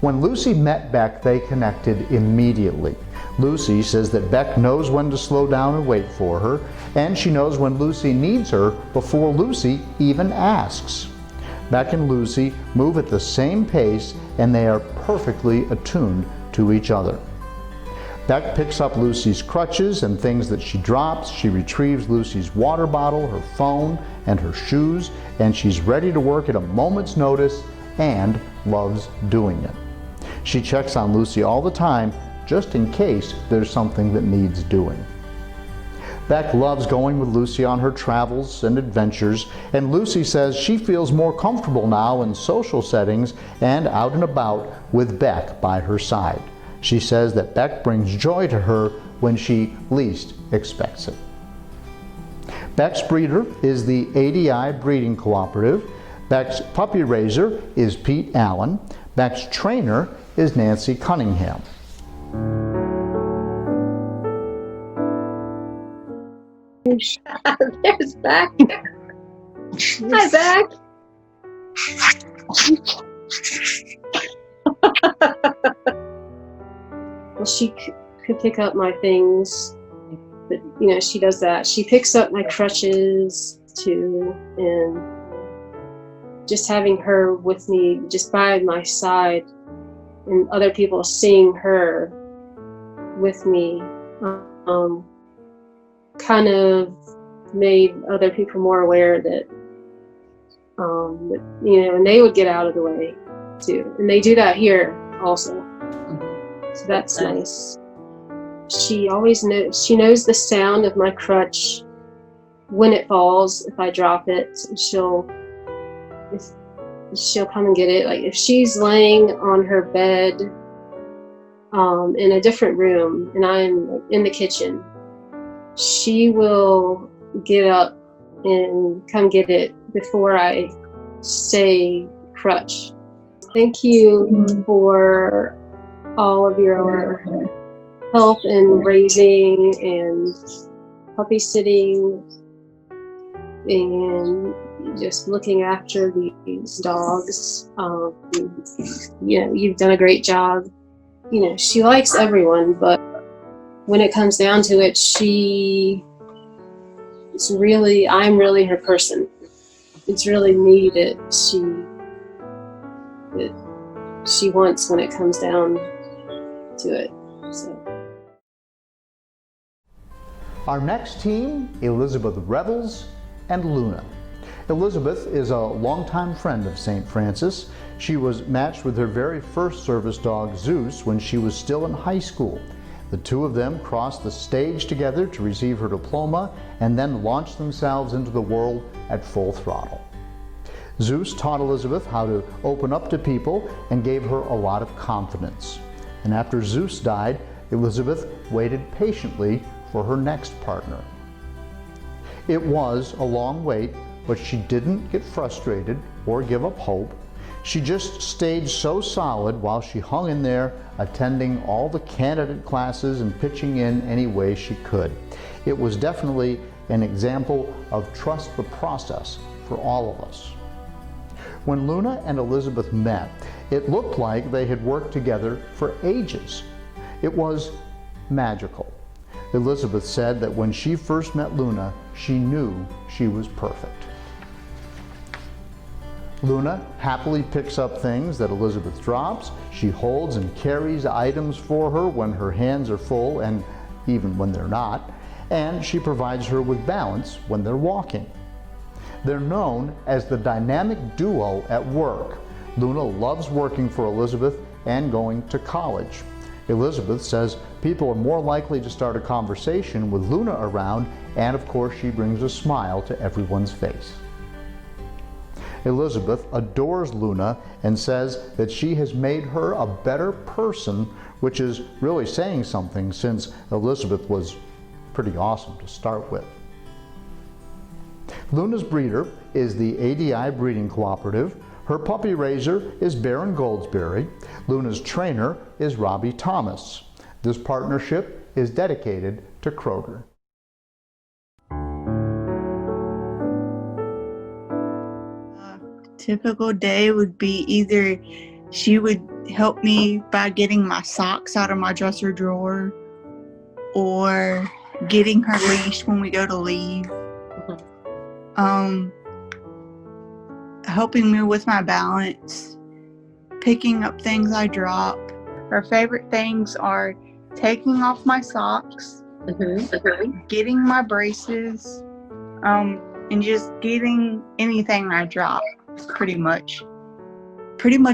When Lucy met Beck, they connected immediately. Lucy says that Beck knows when to slow down and wait for her, and she knows when Lucy needs her before Lucy even asks. Beck and Lucy move at the same pace, and they are perfectly attuned to each other. Beck picks up Lucy's crutches and things that she drops. She retrieves Lucy's water bottle, her phone, and her shoes, and she's ready to work at a moment's notice and loves doing it. She checks on Lucy all the time, just in case there's something that needs doing. Beck loves going with Lucy on her travels and adventures, and Lucy says she feels more comfortable now in social settings and out and about with Beck by her side. She says that Beck brings joy to her when she least expects it. Beck's breeder is the ADI Breeding Cooperative. Beck's puppy raiser is Pete Allen. Beck's trainer is Nancy Cunningham. There's Beck. Hi, Beck. Well, she could pick up my things, but she does that. She picks up my crutches too, and just having her with me, just by my side, and other people seeing her with me, kind of made other people more aware that, and they would get out of the way too. And they do that here also. So that's nice. She always knows, she knows the sound of my crutch when it falls. If I drop it, she'll come and get it. Like if she's laying on her bed in a different room and I'm in the kitchen, she will get up and come get it before I say crutch. Thank you for all of your help in raising and puppy sitting and just looking after these dogs. You've done a great job. She likes everyone, but when it comes down to it, I'm really her person. It's really me that she wants when it comes down to it. So. Our next team, Elizabeth Revels and Luna. Elizabeth is a longtime friend of St. Francis. She was matched with her very first service dog, Zeus, when she was still in high school. The two of them crossed the stage together to receive her diploma and then launched themselves into the world at full throttle. Zeus taught Elizabeth how to open up to people and gave her a lot of confidence. And after Zeus died, Elizabeth waited patiently for her next partner. It was a long wait, but she didn't get frustrated or give up hope. She just stayed so solid while she hung in there, attending all the candidate classes and pitching in any way she could. It was definitely an example of trust the process for all of us. When Luna and Elizabeth met, it looked like they had worked together for ages. It was magical. Elizabeth said that when she first met Luna, she knew she was perfect. Luna happily picks up things that Elizabeth drops. She holds and carries items for her when her hands are full and even when they're not. And she provides her with balance when they're walking. They're known as the dynamic duo at work. Luna loves working for Elizabeth and going to college. Elizabeth says people are more likely to start a conversation with Luna around, and of course she brings a smile to everyone's face. Elizabeth adores Luna and says that she has made her a better person, which is really saying something since Elizabeth was pretty awesome to start with. Luna's breeder is the ADI Breeding Cooperative. Her puppy raiser is Baron Goldsberry. Luna's trainer is Robbie Thomas. This partnership is dedicated to Kroger. Typical day would be either she would help me by getting my socks out of my dresser drawer or getting her leash when we go to leave. Helping me with my balance, picking up things I drop. Her favorite things are taking off my socks, getting my braces, and just getting anything I drop, pretty much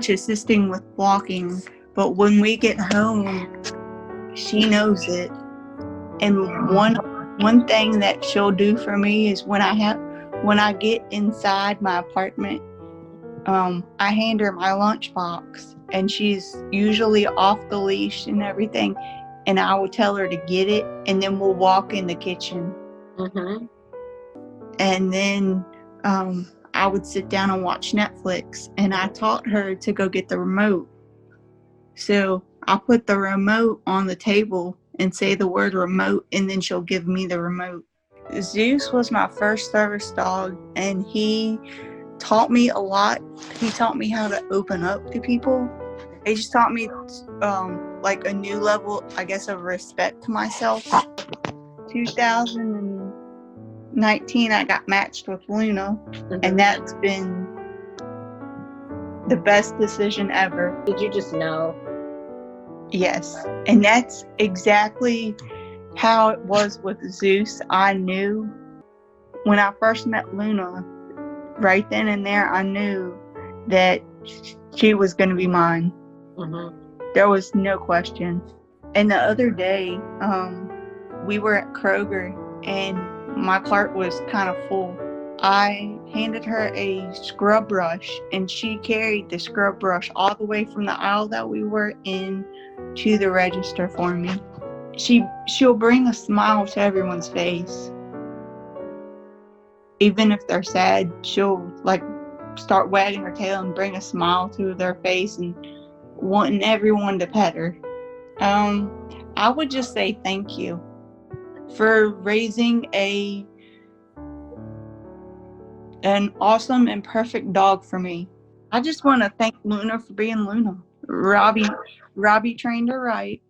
assisting with walking. But when we get home, she knows it. And one thing that she'll do for me is when I get inside my apartment, I hand her my lunchbox, and she's usually off the leash and everything, and I will tell her to get it, and then we'll walk in the kitchen. And then I would sit down and watch Netflix, and I taught her to go get the remote. So I put the remote on the table and say the word remote, and then she'll give me the remote. Zeus was my first service dog, and he taught me a lot. He taught me how to open up to people. He just taught me like a new level, I guess, of respect to myself. 2019, I got matched with Luna, and that's been the best decision ever. Did you just know? Yes, and that's exactly how it was with Zeus. I knew when I first met Luna, right then and there, I knew that she was going to be mine. There was no question. And the other day, we were at Kroger, and my cart was kind of full. I handed her a scrub brush, and she carried the scrub brush all the way from the aisle that we were in to the register for me. She'll bring a smile to everyone's face. Even if they're sad, she'll like start wagging her tail and bring a smile to their face and wanting everyone to pet her. I would just say thank you for raising an awesome and perfect dog for me. I just want to thank Luna for being Luna. Robbie trained her right.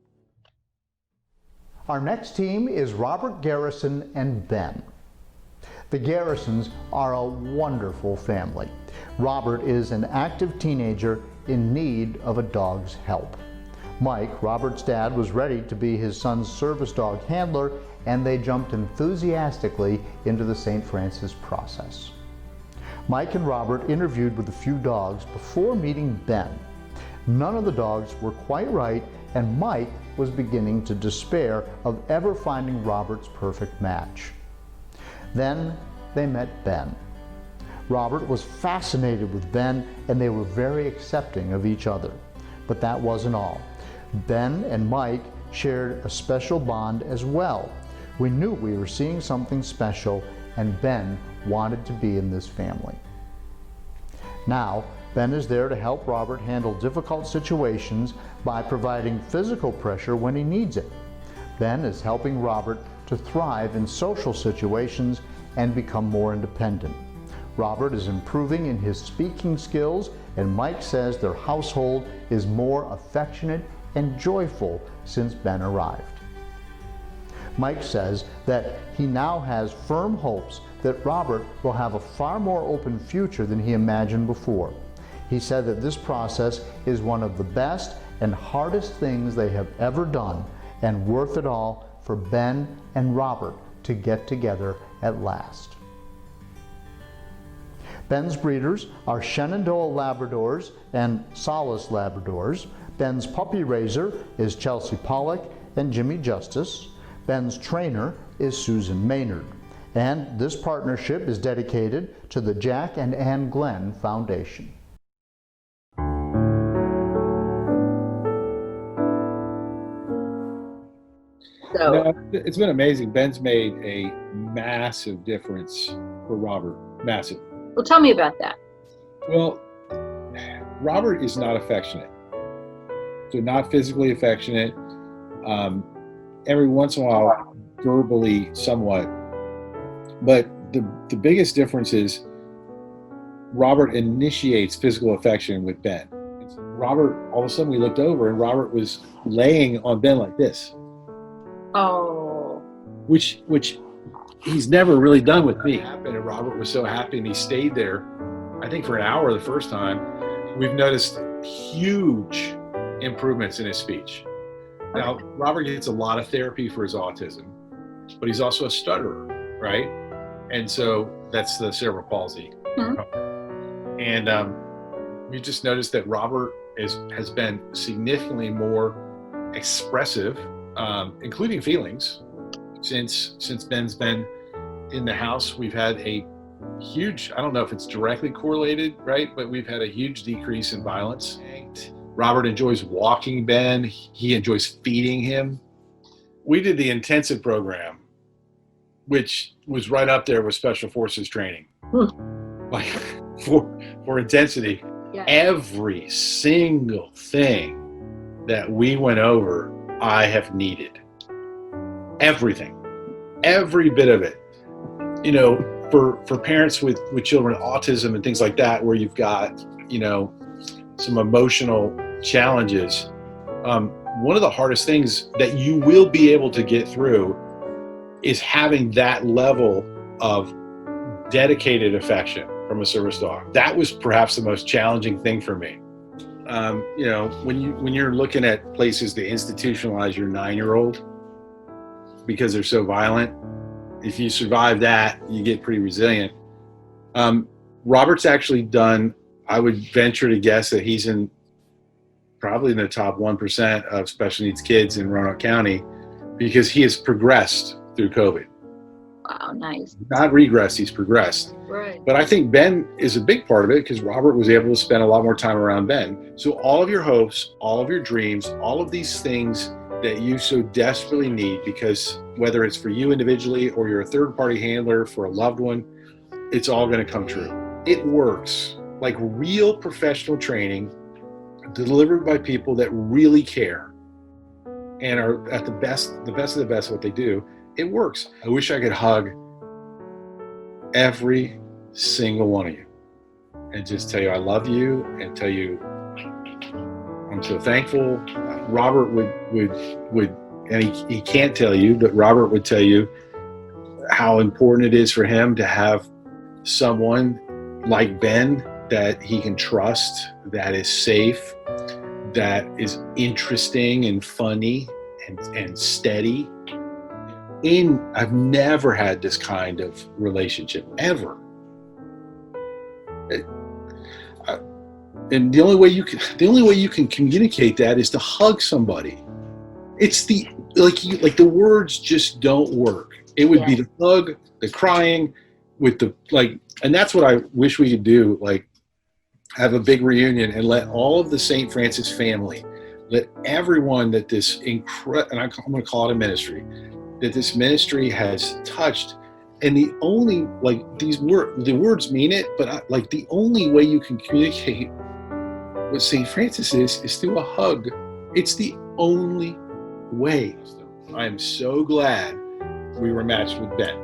Our next team is Robert, Garrison, and Ben. The Garrisons are a wonderful family. Robert is an active teenager in need of a dog's help. Mike, Robert's dad, was ready to be his son's service dog handler, and they jumped enthusiastically into the St. Francis process. Mike and Robert interviewed with a few dogs before meeting Ben. None of the dogs were quite right, and Mike was beginning to despair of ever finding Robert's perfect match. Then they met Ben. Robert was fascinated with Ben, and they were very accepting of each other. But that wasn't all. Ben and Mike shared a special bond as well. We knew we were seeing something special, and Ben wanted to be in this family. Now, Ben is there to help Robert handle difficult situations by providing physical pressure when he needs it. Ben is helping Robert to thrive in social situations and become more independent. Robert is improving in his speaking skills, and Mike says their household is more affectionate and joyful since Ben arrived. Mike says that he now has firm hopes that Robert will have a far more open future than he imagined before. He said that this process is one of the best and hardest things they have ever done, and worth it all for Ben and Robert to get together at last. Ben's breeders are Shenandoah Labradors and Solace Labradors. Ben's puppy raiser is Chelsea Pollock and Jimmy Justice. Ben's trainer is Susan Maynard. And this partnership is dedicated to the Jack and Ann Glenn Foundation. So it's been amazing. Ben's made a massive difference for Robert. Massive. Well, tell me about that. Well, Robert is not affectionate. So not physically affectionate. Every once in a while, verbally somewhat. But the biggest difference is Robert initiates physical affection with Ben. Robert, all of a sudden we looked over and Robert was laying on Ben like this. Oh. Which he's never really done with me. And Robert was so happy, and he stayed there, I think, for an hour the first time. We've noticed huge improvements in his speech. Now, Robert gets a lot of therapy for his autism, but he's also a stutterer, right? And so that's the cerebral palsy. Mm-hmm. And we just noticed that Robert has been significantly more expressive, including feelings, since Ben's been in the house. We've had a huge, I don't know if it's directly correlated, right? But we've had a huge decrease in violence. Robert enjoys walking Ben. He enjoys feeding him. We did the intensive program, which was right up there with Special Forces training. Like for intensity. Yeah. Every single thing that we went over, I have needed. Everything. Every bit of it. You know, for parents with children with autism and things like that, where you've got, you know, some emotional challenges, one of the hardest things that you will be able to get through is having that level of dedicated affection from a service dog. That was perhaps the most challenging thing for me. You know, when you're looking at places to institutionalize your 9-year-old because they're so violent, if you survive that, you get pretty resilient. Robert's actually done, I would venture to guess that he's probably in the top 1% of special needs kids in Roanoke County, because he has progressed through COVID. Wow, nice. Not regressed, he's progressed. Right. But I think Ben is a big part of it, because Robert was able to spend a lot more time around Ben. So all of your hopes, all of your dreams, all of these things that you so desperately need, because whether it's for you individually or you're a third-party handler for a loved one, it's all going to come true. It works. Like real professional training delivered by people that really care and are at the best of the best at what they do. It works. I wish I could hug every single one of you and just tell you I love you and tell you I'm so thankful. Robert would and he can't tell you, but Robert would tell you how important it is for him to have someone like Ben that he can trust, that is safe, that is interesting and funny and steady. I've never had this kind of relationship, ever. And the only way you can communicate that is to hug somebody. It's the words just don't work. It would be the hug, the crying, with the and that's what I wish we could do. Like, have a big reunion and let all of the St. Francis family, let everyone that this and I'm going to call it a ministry, that this ministry has touched. And the only, the words mean it, but the only way you can communicate what St. Francis is through a hug. It's the only way. I'm so glad we were matched with Ben.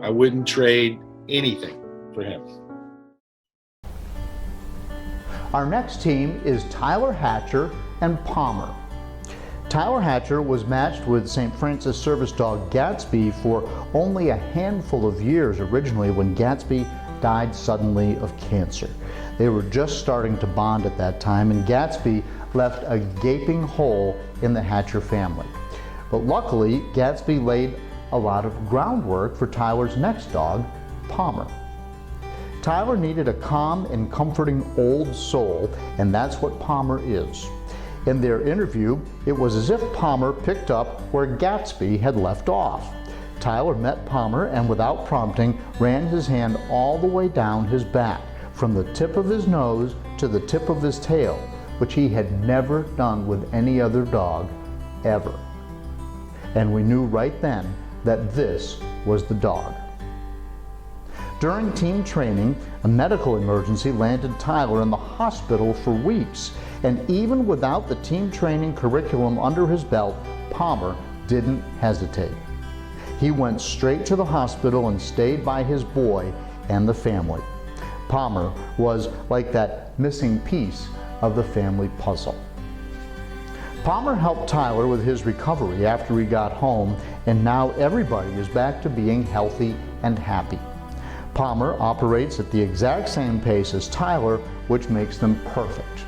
I wouldn't trade anything for him. Our next team is Tyler Hatcher and Palmer. Tyler Hatcher was matched with St. Francis service dog Gatsby for only a handful of years originally, when Gatsby died suddenly of cancer. They were just starting to bond at that time, and Gatsby left a gaping hole in the Hatcher family. But luckily, Gatsby laid a lot of groundwork for Tyler's next dog, Palmer. Tyler needed a calm and comforting old soul, and that's what Palmer is. In their interview, it was as if Palmer picked up where Gatsby had left off. Tyler met Palmer and, without prompting, ran his hand all the way down his back, from the tip of his nose to the tip of his tail, which he had never done with any other dog, ever. And we knew right then that this was the dog. During team training, a medical emergency landed Tyler in the hospital for weeks, and even without the team training curriculum under his belt, Palmer didn't hesitate. He went straight to the hospital and stayed by his boy and the family. Palmer was like that missing piece of the family puzzle. Palmer helped Tyler with his recovery after he got home, and now everybody is back to being healthy and happy. Palmer operates at the exact same pace as Tyler, which makes them perfect.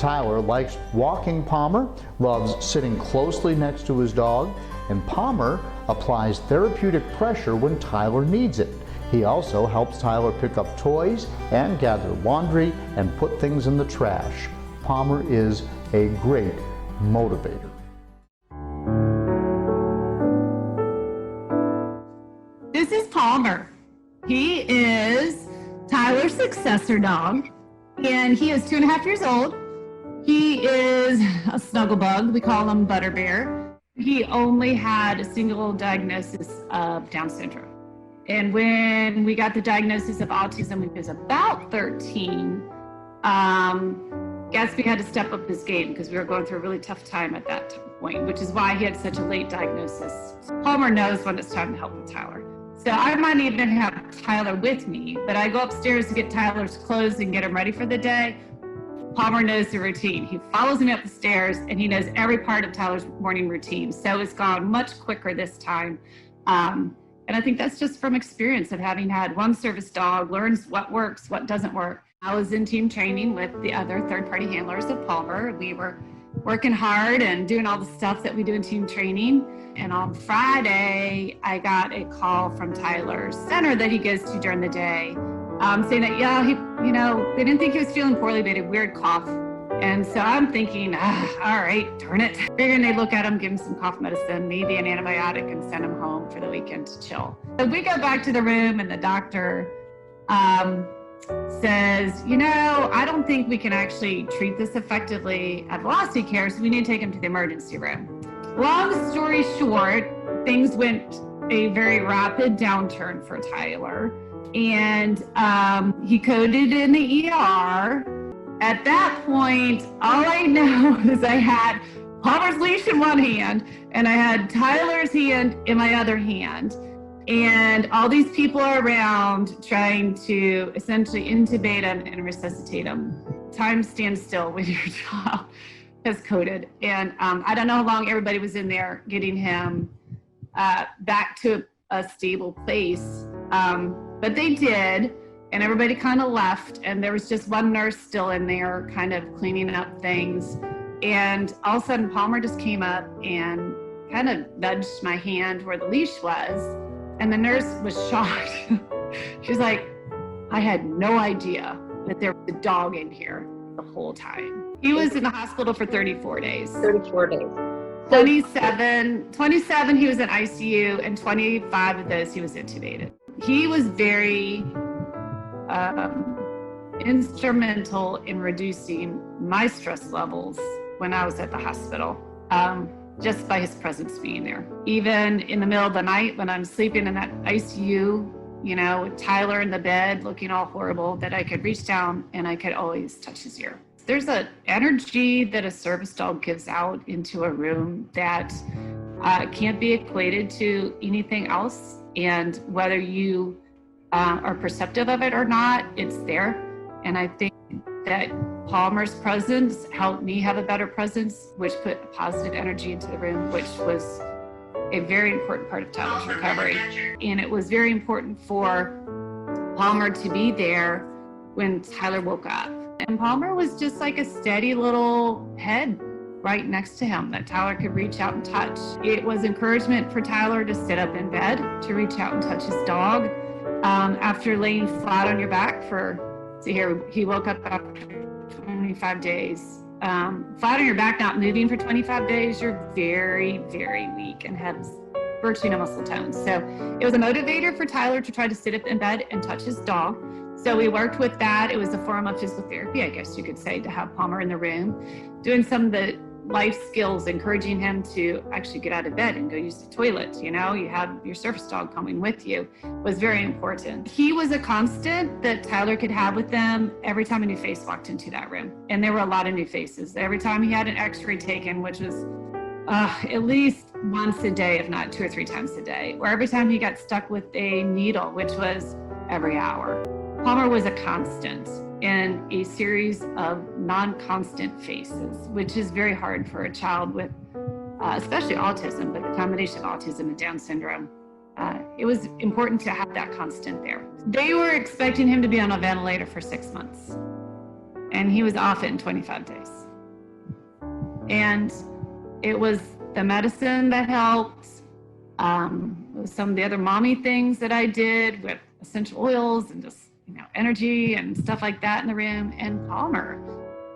Tyler likes walking Palmer, loves sitting closely next to his dog, and Palmer applies therapeutic pressure when Tyler needs it. He also helps Tyler pick up toys and gather laundry and put things in the trash. Palmer is a great motivator. This is Palmer. He is Tyler's successor dog, and he is 2.5 years old. He is a snuggle bug. We call him Butter Bear. He only had a single diagnosis of Down syndrome. And when we got the diagnosis of autism, when he was about 13, Gatsby had to step up his game because we were going through a really tough time at that point, which is why he had such a late diagnosis. Palmer knows when it's time to help with Tyler. So I might even have Tyler with me, but I go upstairs to get Tyler's clothes and get him ready for the day. Palmer knows the routine. He follows me up the stairs and he knows every part of Tyler's morning routine. So it's gone much quicker this time. And I think that's just from experience of having had one service dog, learns what works, what doesn't work. I was in team training with the other third-party handlers of Palmer. We were working hard and doing all the stuff that we do in team training. And on Friday, I got a call from Tyler's center that he goes to during the day, saying that, yeah, they didn't think he was feeling poorly, but he had a weird cough. And so I'm thinking, all right, darn it. Figuring they'd look at him, give him some cough medicine, maybe an antibiotic, and send him home for the weekend to chill. So we go back to the room, and the doctor says, I don't think we can actually treat this effectively at Velocity Care, so we need to take him to the emergency room. Long story short, things went a very rapid downturn for Tyler, and he coded in the ER. At that point, all I know is I had Palmer's leash in one hand, and I had Tyler's hand in my other hand. And all these people are around trying to essentially intubate him and resuscitate him. Time stands still when your child has coded. And I don't know how long everybody was in there getting him back to a stable place. But they did, and everybody kind of left. And there was just one nurse still in there kind of cleaning up things. And all of a sudden, Palmer just came up and kind of nudged my hand where the leash was. And the nurse was shocked. She's like, I had no idea that there was a dog in here the whole time. He was in the hospital for 34 days. 34 days. 27 he was in ICU, and 25 of those he was intubated. He was very instrumental in reducing my stress levels when I was at the hospital. Just by his presence being there. Even in the middle of the night when I'm sleeping in that ICU, with Tyler in the bed looking all horrible, that I could reach down and I could always touch his ear. There's an energy that a service dog gives out into a room that can't be equated to anything else. And whether you are perceptive of it or not, it's there. And I think that Palmer's presence helped me have a better presence, which put a positive energy into the room, which was a very important part of Tyler's recovery. And it was very important for Palmer to be there when Tyler woke up. And Palmer was just like a steady little head right next to him that Tyler could reach out and touch. It was encouragement for Tyler to sit up in bed, to reach out and touch his dog. After laying flat on your back he woke up after 25 days. Flat on your back, not moving for 25 days, you're very, very weak and have virtually no muscle tone. So it was a motivator for Tyler to try to sit up in bed and touch his dog. So we worked with that. It was a form of physical therapy, I guess you could say, to have Palmer in the room, doing some of the life skills, encouraging him to actually get out of bed and go use the toilet. You have your service dog coming with you was very important. He was a constant that Tyler could have with them every time a new face walked into that room. And there were a lot of new faces. Every time he had an x-ray taken, which was at least once a day, if not 2 or 3 times a day, or every time he got stuck with a needle, which was every hour. Palmer was a constant in a series of non-constant faces, which is very hard for a child with especially autism, but the combination of autism and Down syndrome. It was important to have that constant there. They were expecting him to be on a ventilator for 6 months, and he was off it in 25 days. And it was the medicine that helped, some of the other mommy things that I did with essential oils and just, energy and stuff like that in the room, and Palmer.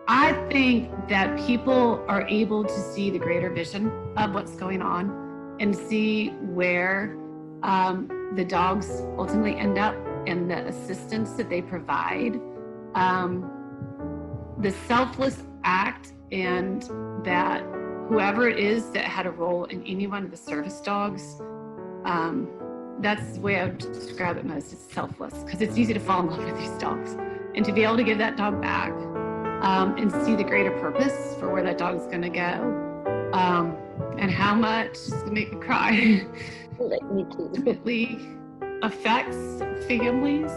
I think that people are able to see the greater vision of what's going on and see where the dogs ultimately end up and the assistance that they provide. The selfless act, and that whoever it is that had a role in any one of the service dogs, that's the way I would describe it most. It's selfless, because it's easy to fall in love with these dogs. And to be able to give that dog back and see the greater purpose for where that dog's going to go, and how much, it's going to make me cry, ultimately affects families.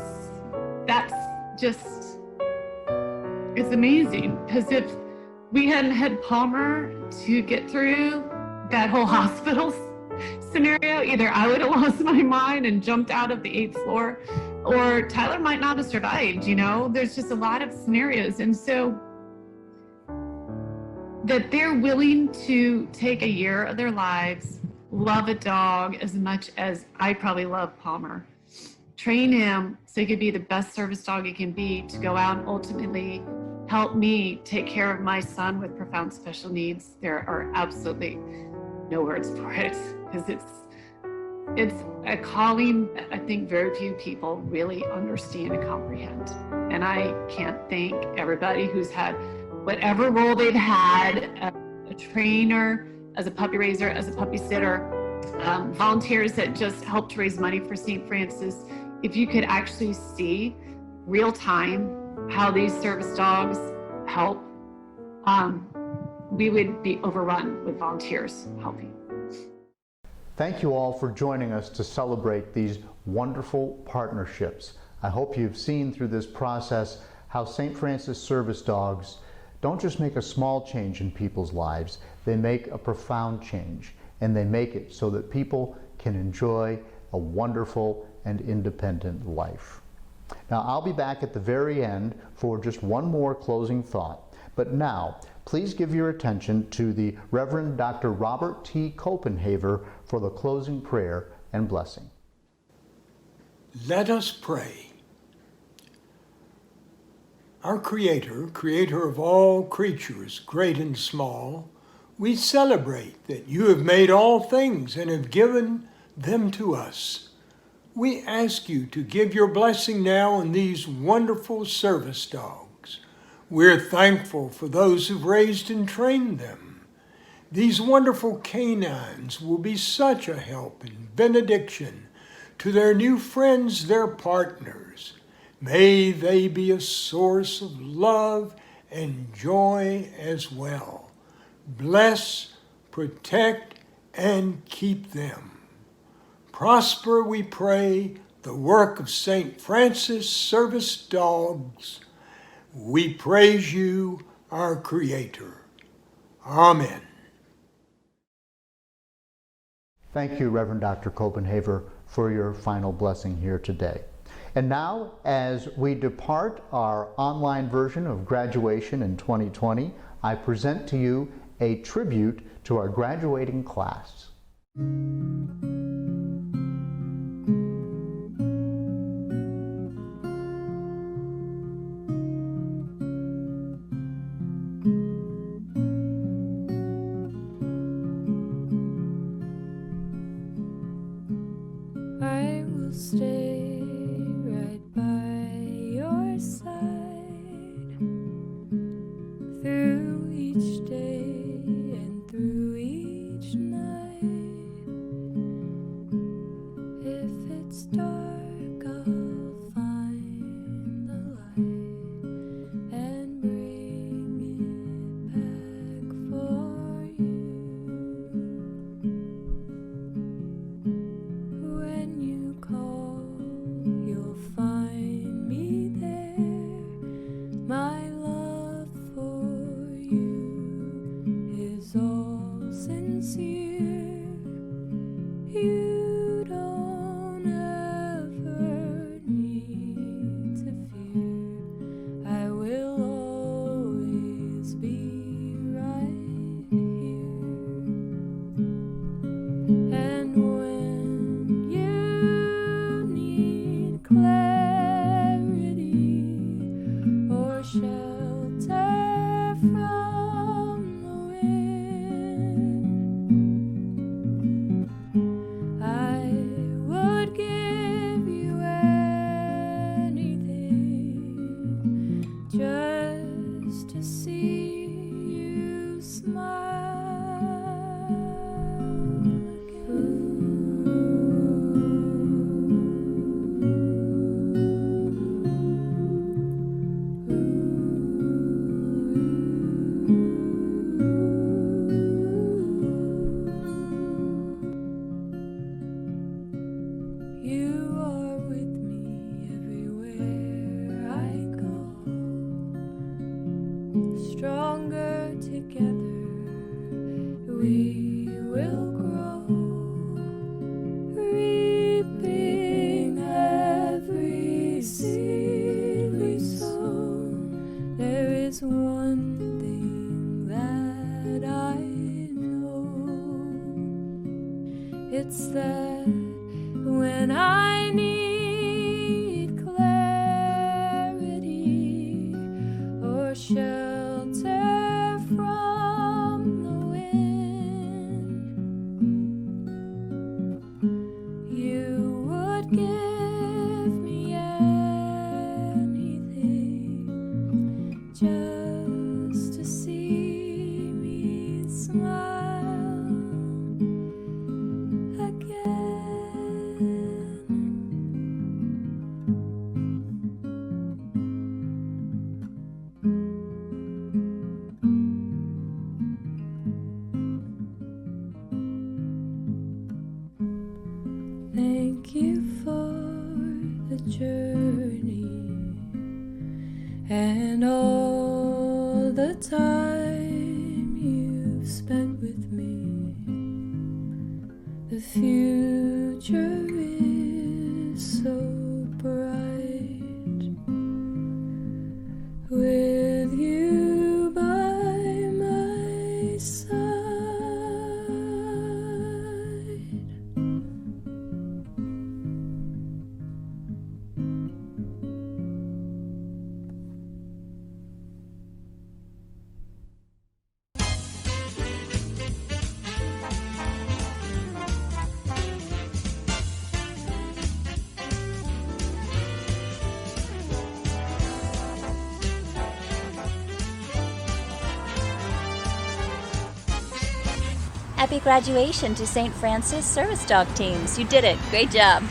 That's just, it's amazing. Because if we hadn't had Palmer to get through that whole hospital scenario, either I would have lost my mind and jumped out of the 8th floor, or Tyler might not have survived. There's just a lot of scenarios. And so that they're willing to take a year of their lives, love a dog as much as I probably love Palmer, train him so he could be the best service dog he can be, to go out and ultimately help me take care of my son with profound special needs. There are absolutely no words for it, because it's a calling that I think very few people really understand and comprehend. And I can't thank everybody who's had whatever role they've had, a trainer, as a puppy raiser, as a puppy sitter, volunteers that just helped to raise money for St. Francis. If you could actually see real time how these service dogs help, we would be overrun with volunteers helping. Thank you all for joining us to celebrate these wonderful partnerships. I hope you've seen through this process how St. Francis service dogs don't just make a small change in people's lives, they make a profound change, and they make it so that people can enjoy a wonderful and independent life. Now, I'll be back at the very end for just one more closing thought, but now, please give your attention to the Reverend Dr. Robert T. Copenhaver for the closing prayer and blessing. Let us pray. Our Creator of all creatures, great and small, we celebrate that you have made all things and have given them to us. We ask you to give your blessing now on these wonderful service dogs. We're thankful for those who've raised and trained them. These wonderful canines will be such a help and benediction to their new friends, their partners. May they be a source of love and joy as well. Bless, protect, and keep them. Prosper, we pray, the work of St. Francis service dogs. We praise you, our Creator. Amen. Thank you, Reverend Dr. Copenhaver, for your final blessing here today. And now, as we depart our online version of graduation in 2020, I present to you a tribute to our graduating class. I will stay right by your side through each day and through each night. If it's dark, I'll find the light and bring it back for you. When you call, you'll find me there. My love for you is all sincere. You don't have You are with me everywhere I go. Stronger together we will grow, reaping every seed we've sown. There is one thing that I know. It's that when I need clarity or shelter from the wind, you would give me anything just to see me smile again. Thank you for the journey and all the time you've spent with me. The future is so bright with you by my side. Happy graduation to St. Francis Service Dog teams. You did it. Great job.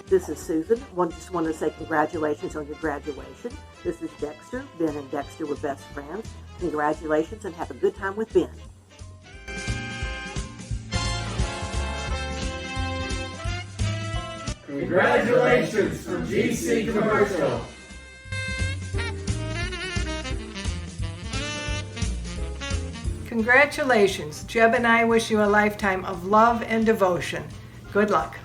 This is Susan. Just want to say congratulations on your graduation. This is Dexter. Ben and Dexter were best friends. Congratulations and have a good time with Ben. Congratulations from GC Commercial. Congratulations. Jeb and I wish you a lifetime of love and devotion. Good luck.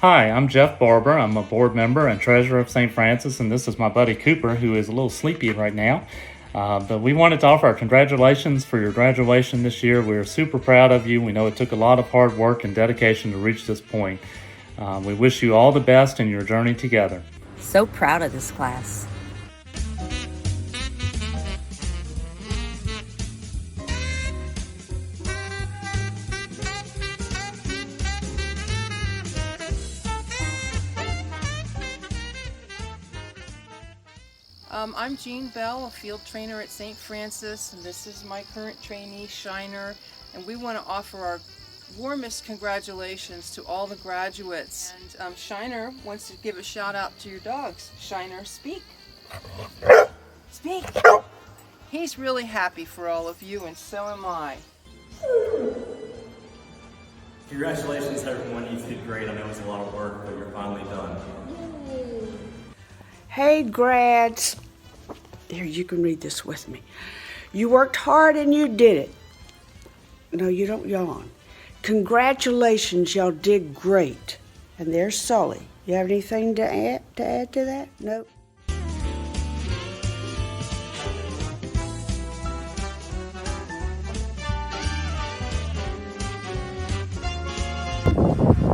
Hi, I'm Jeff Barber. I'm a board member and treasurer of St. Francis, and this is my buddy Cooper, who is a little sleepy right now. But we wanted to offer our congratulations for your graduation this year. We're super proud of you. We know it took a lot of hard work and dedication to reach this point. We wish you all the best in your journey together. So proud of this class. I'm Jean Bell, a field trainer at St. Francis, and this is my current trainee, Shiner, and we want to offer our warmest congratulations to all the graduates. And Shiner wants to give a shout out to your dogs. Shiner, speak. Speak. He's really happy for all of you, and so am I. Congratulations, everyone. You did great. I know it was a lot of work, but you're finally done. Hey, grads. Here, you can read this with me. You worked hard and you did it. No, you don't yawn. Congratulations, y'all did great. And there's Sully. You have anything to add to that? Nope.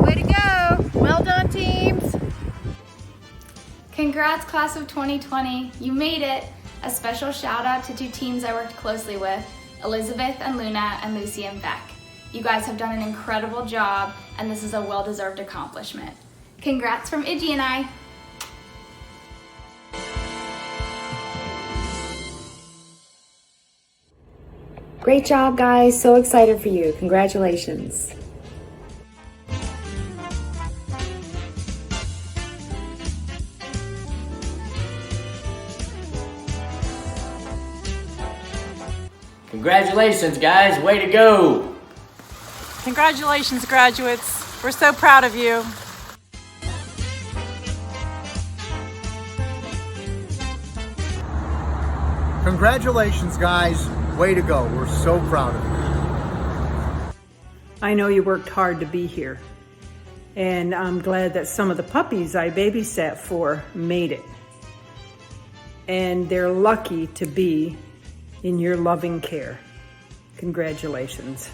Way to go! Well done, teams! Congrats, class of 2020. You made it. A special shout out to two teams I worked closely with, Elizabeth and Luna and Lucy and Beck. You guys have done an incredible job, and this is a well-deserved accomplishment. Congrats from Iggy and I. Great job, guys. So excited for you. Congratulations. Congratulations, guys. Way to go. Congratulations, graduates. We're so proud of you. Congratulations, guys. Way to go. We're so proud of you. I know you worked hard to be here, and I'm glad that some of the puppies I babysat for made it. And they're lucky to be in your loving care. Congratulations.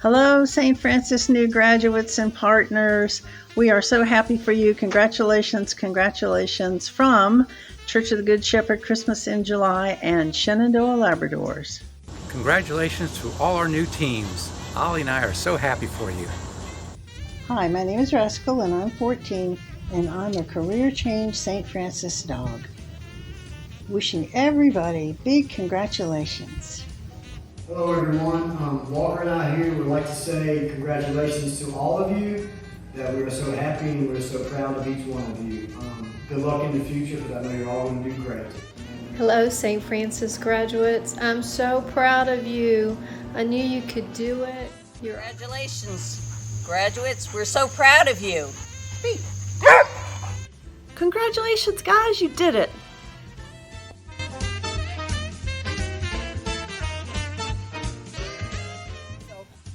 Hello, St. Francis new graduates and partners. We are so happy for you. Congratulations, congratulations from Church of the Good Shepherd Christmas in July and Shenandoah Labradors. Congratulations to all our new teams. Ollie and I are so happy for you. Hi, my name is Rascal and I'm 14 and I'm a career change St. Francis dog. Wishing everybody big congratulations. Hello everyone, Walker and I here would like to say congratulations to all of you, that we are so happy and we're so proud of each one of you. Good luck in the future, because I know you're all going to do great. Hello St. Francis graduates, I'm so proud of you. I knew you could do it. Congratulations, graduates, we're so proud of you. Congratulations guys, you did it.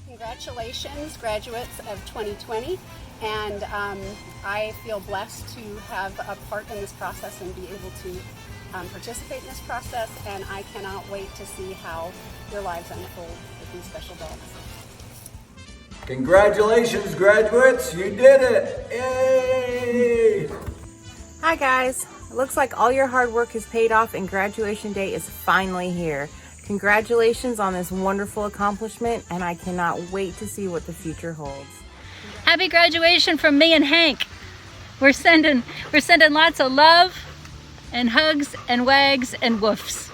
Congratulations, graduates of 2020, and I feel blessed to have a part in this process and be able to participate in this process, and I cannot wait to see how your lives unfold with these special dogs. Congratulations, graduates, you did it! Yay! Hi guys, it looks like all your hard work has paid off and graduation day is finally here. Congratulations on this wonderful accomplishment, and I cannot wait to see what the future holds. Happy graduation from me and Hank. We're sending lots of love and hugs and wags and woofs.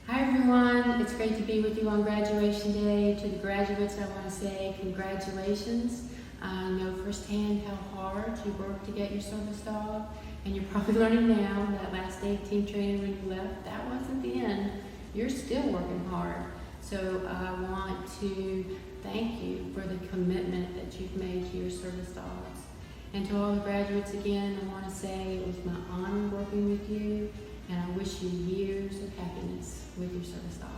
Hi everyone, it's great to be with you on graduation day. To the graduates, I want to say congratulations. I know firsthand how hard you worked to get your service dog, and you're probably learning now that last day of team training when you left, that wasn't the end. You're still working hard. So I want to thank you for the commitment that you've made to your service dogs. And to all the graduates again, I want to say it was my honor working with you, and I wish you years of happiness with your service dog.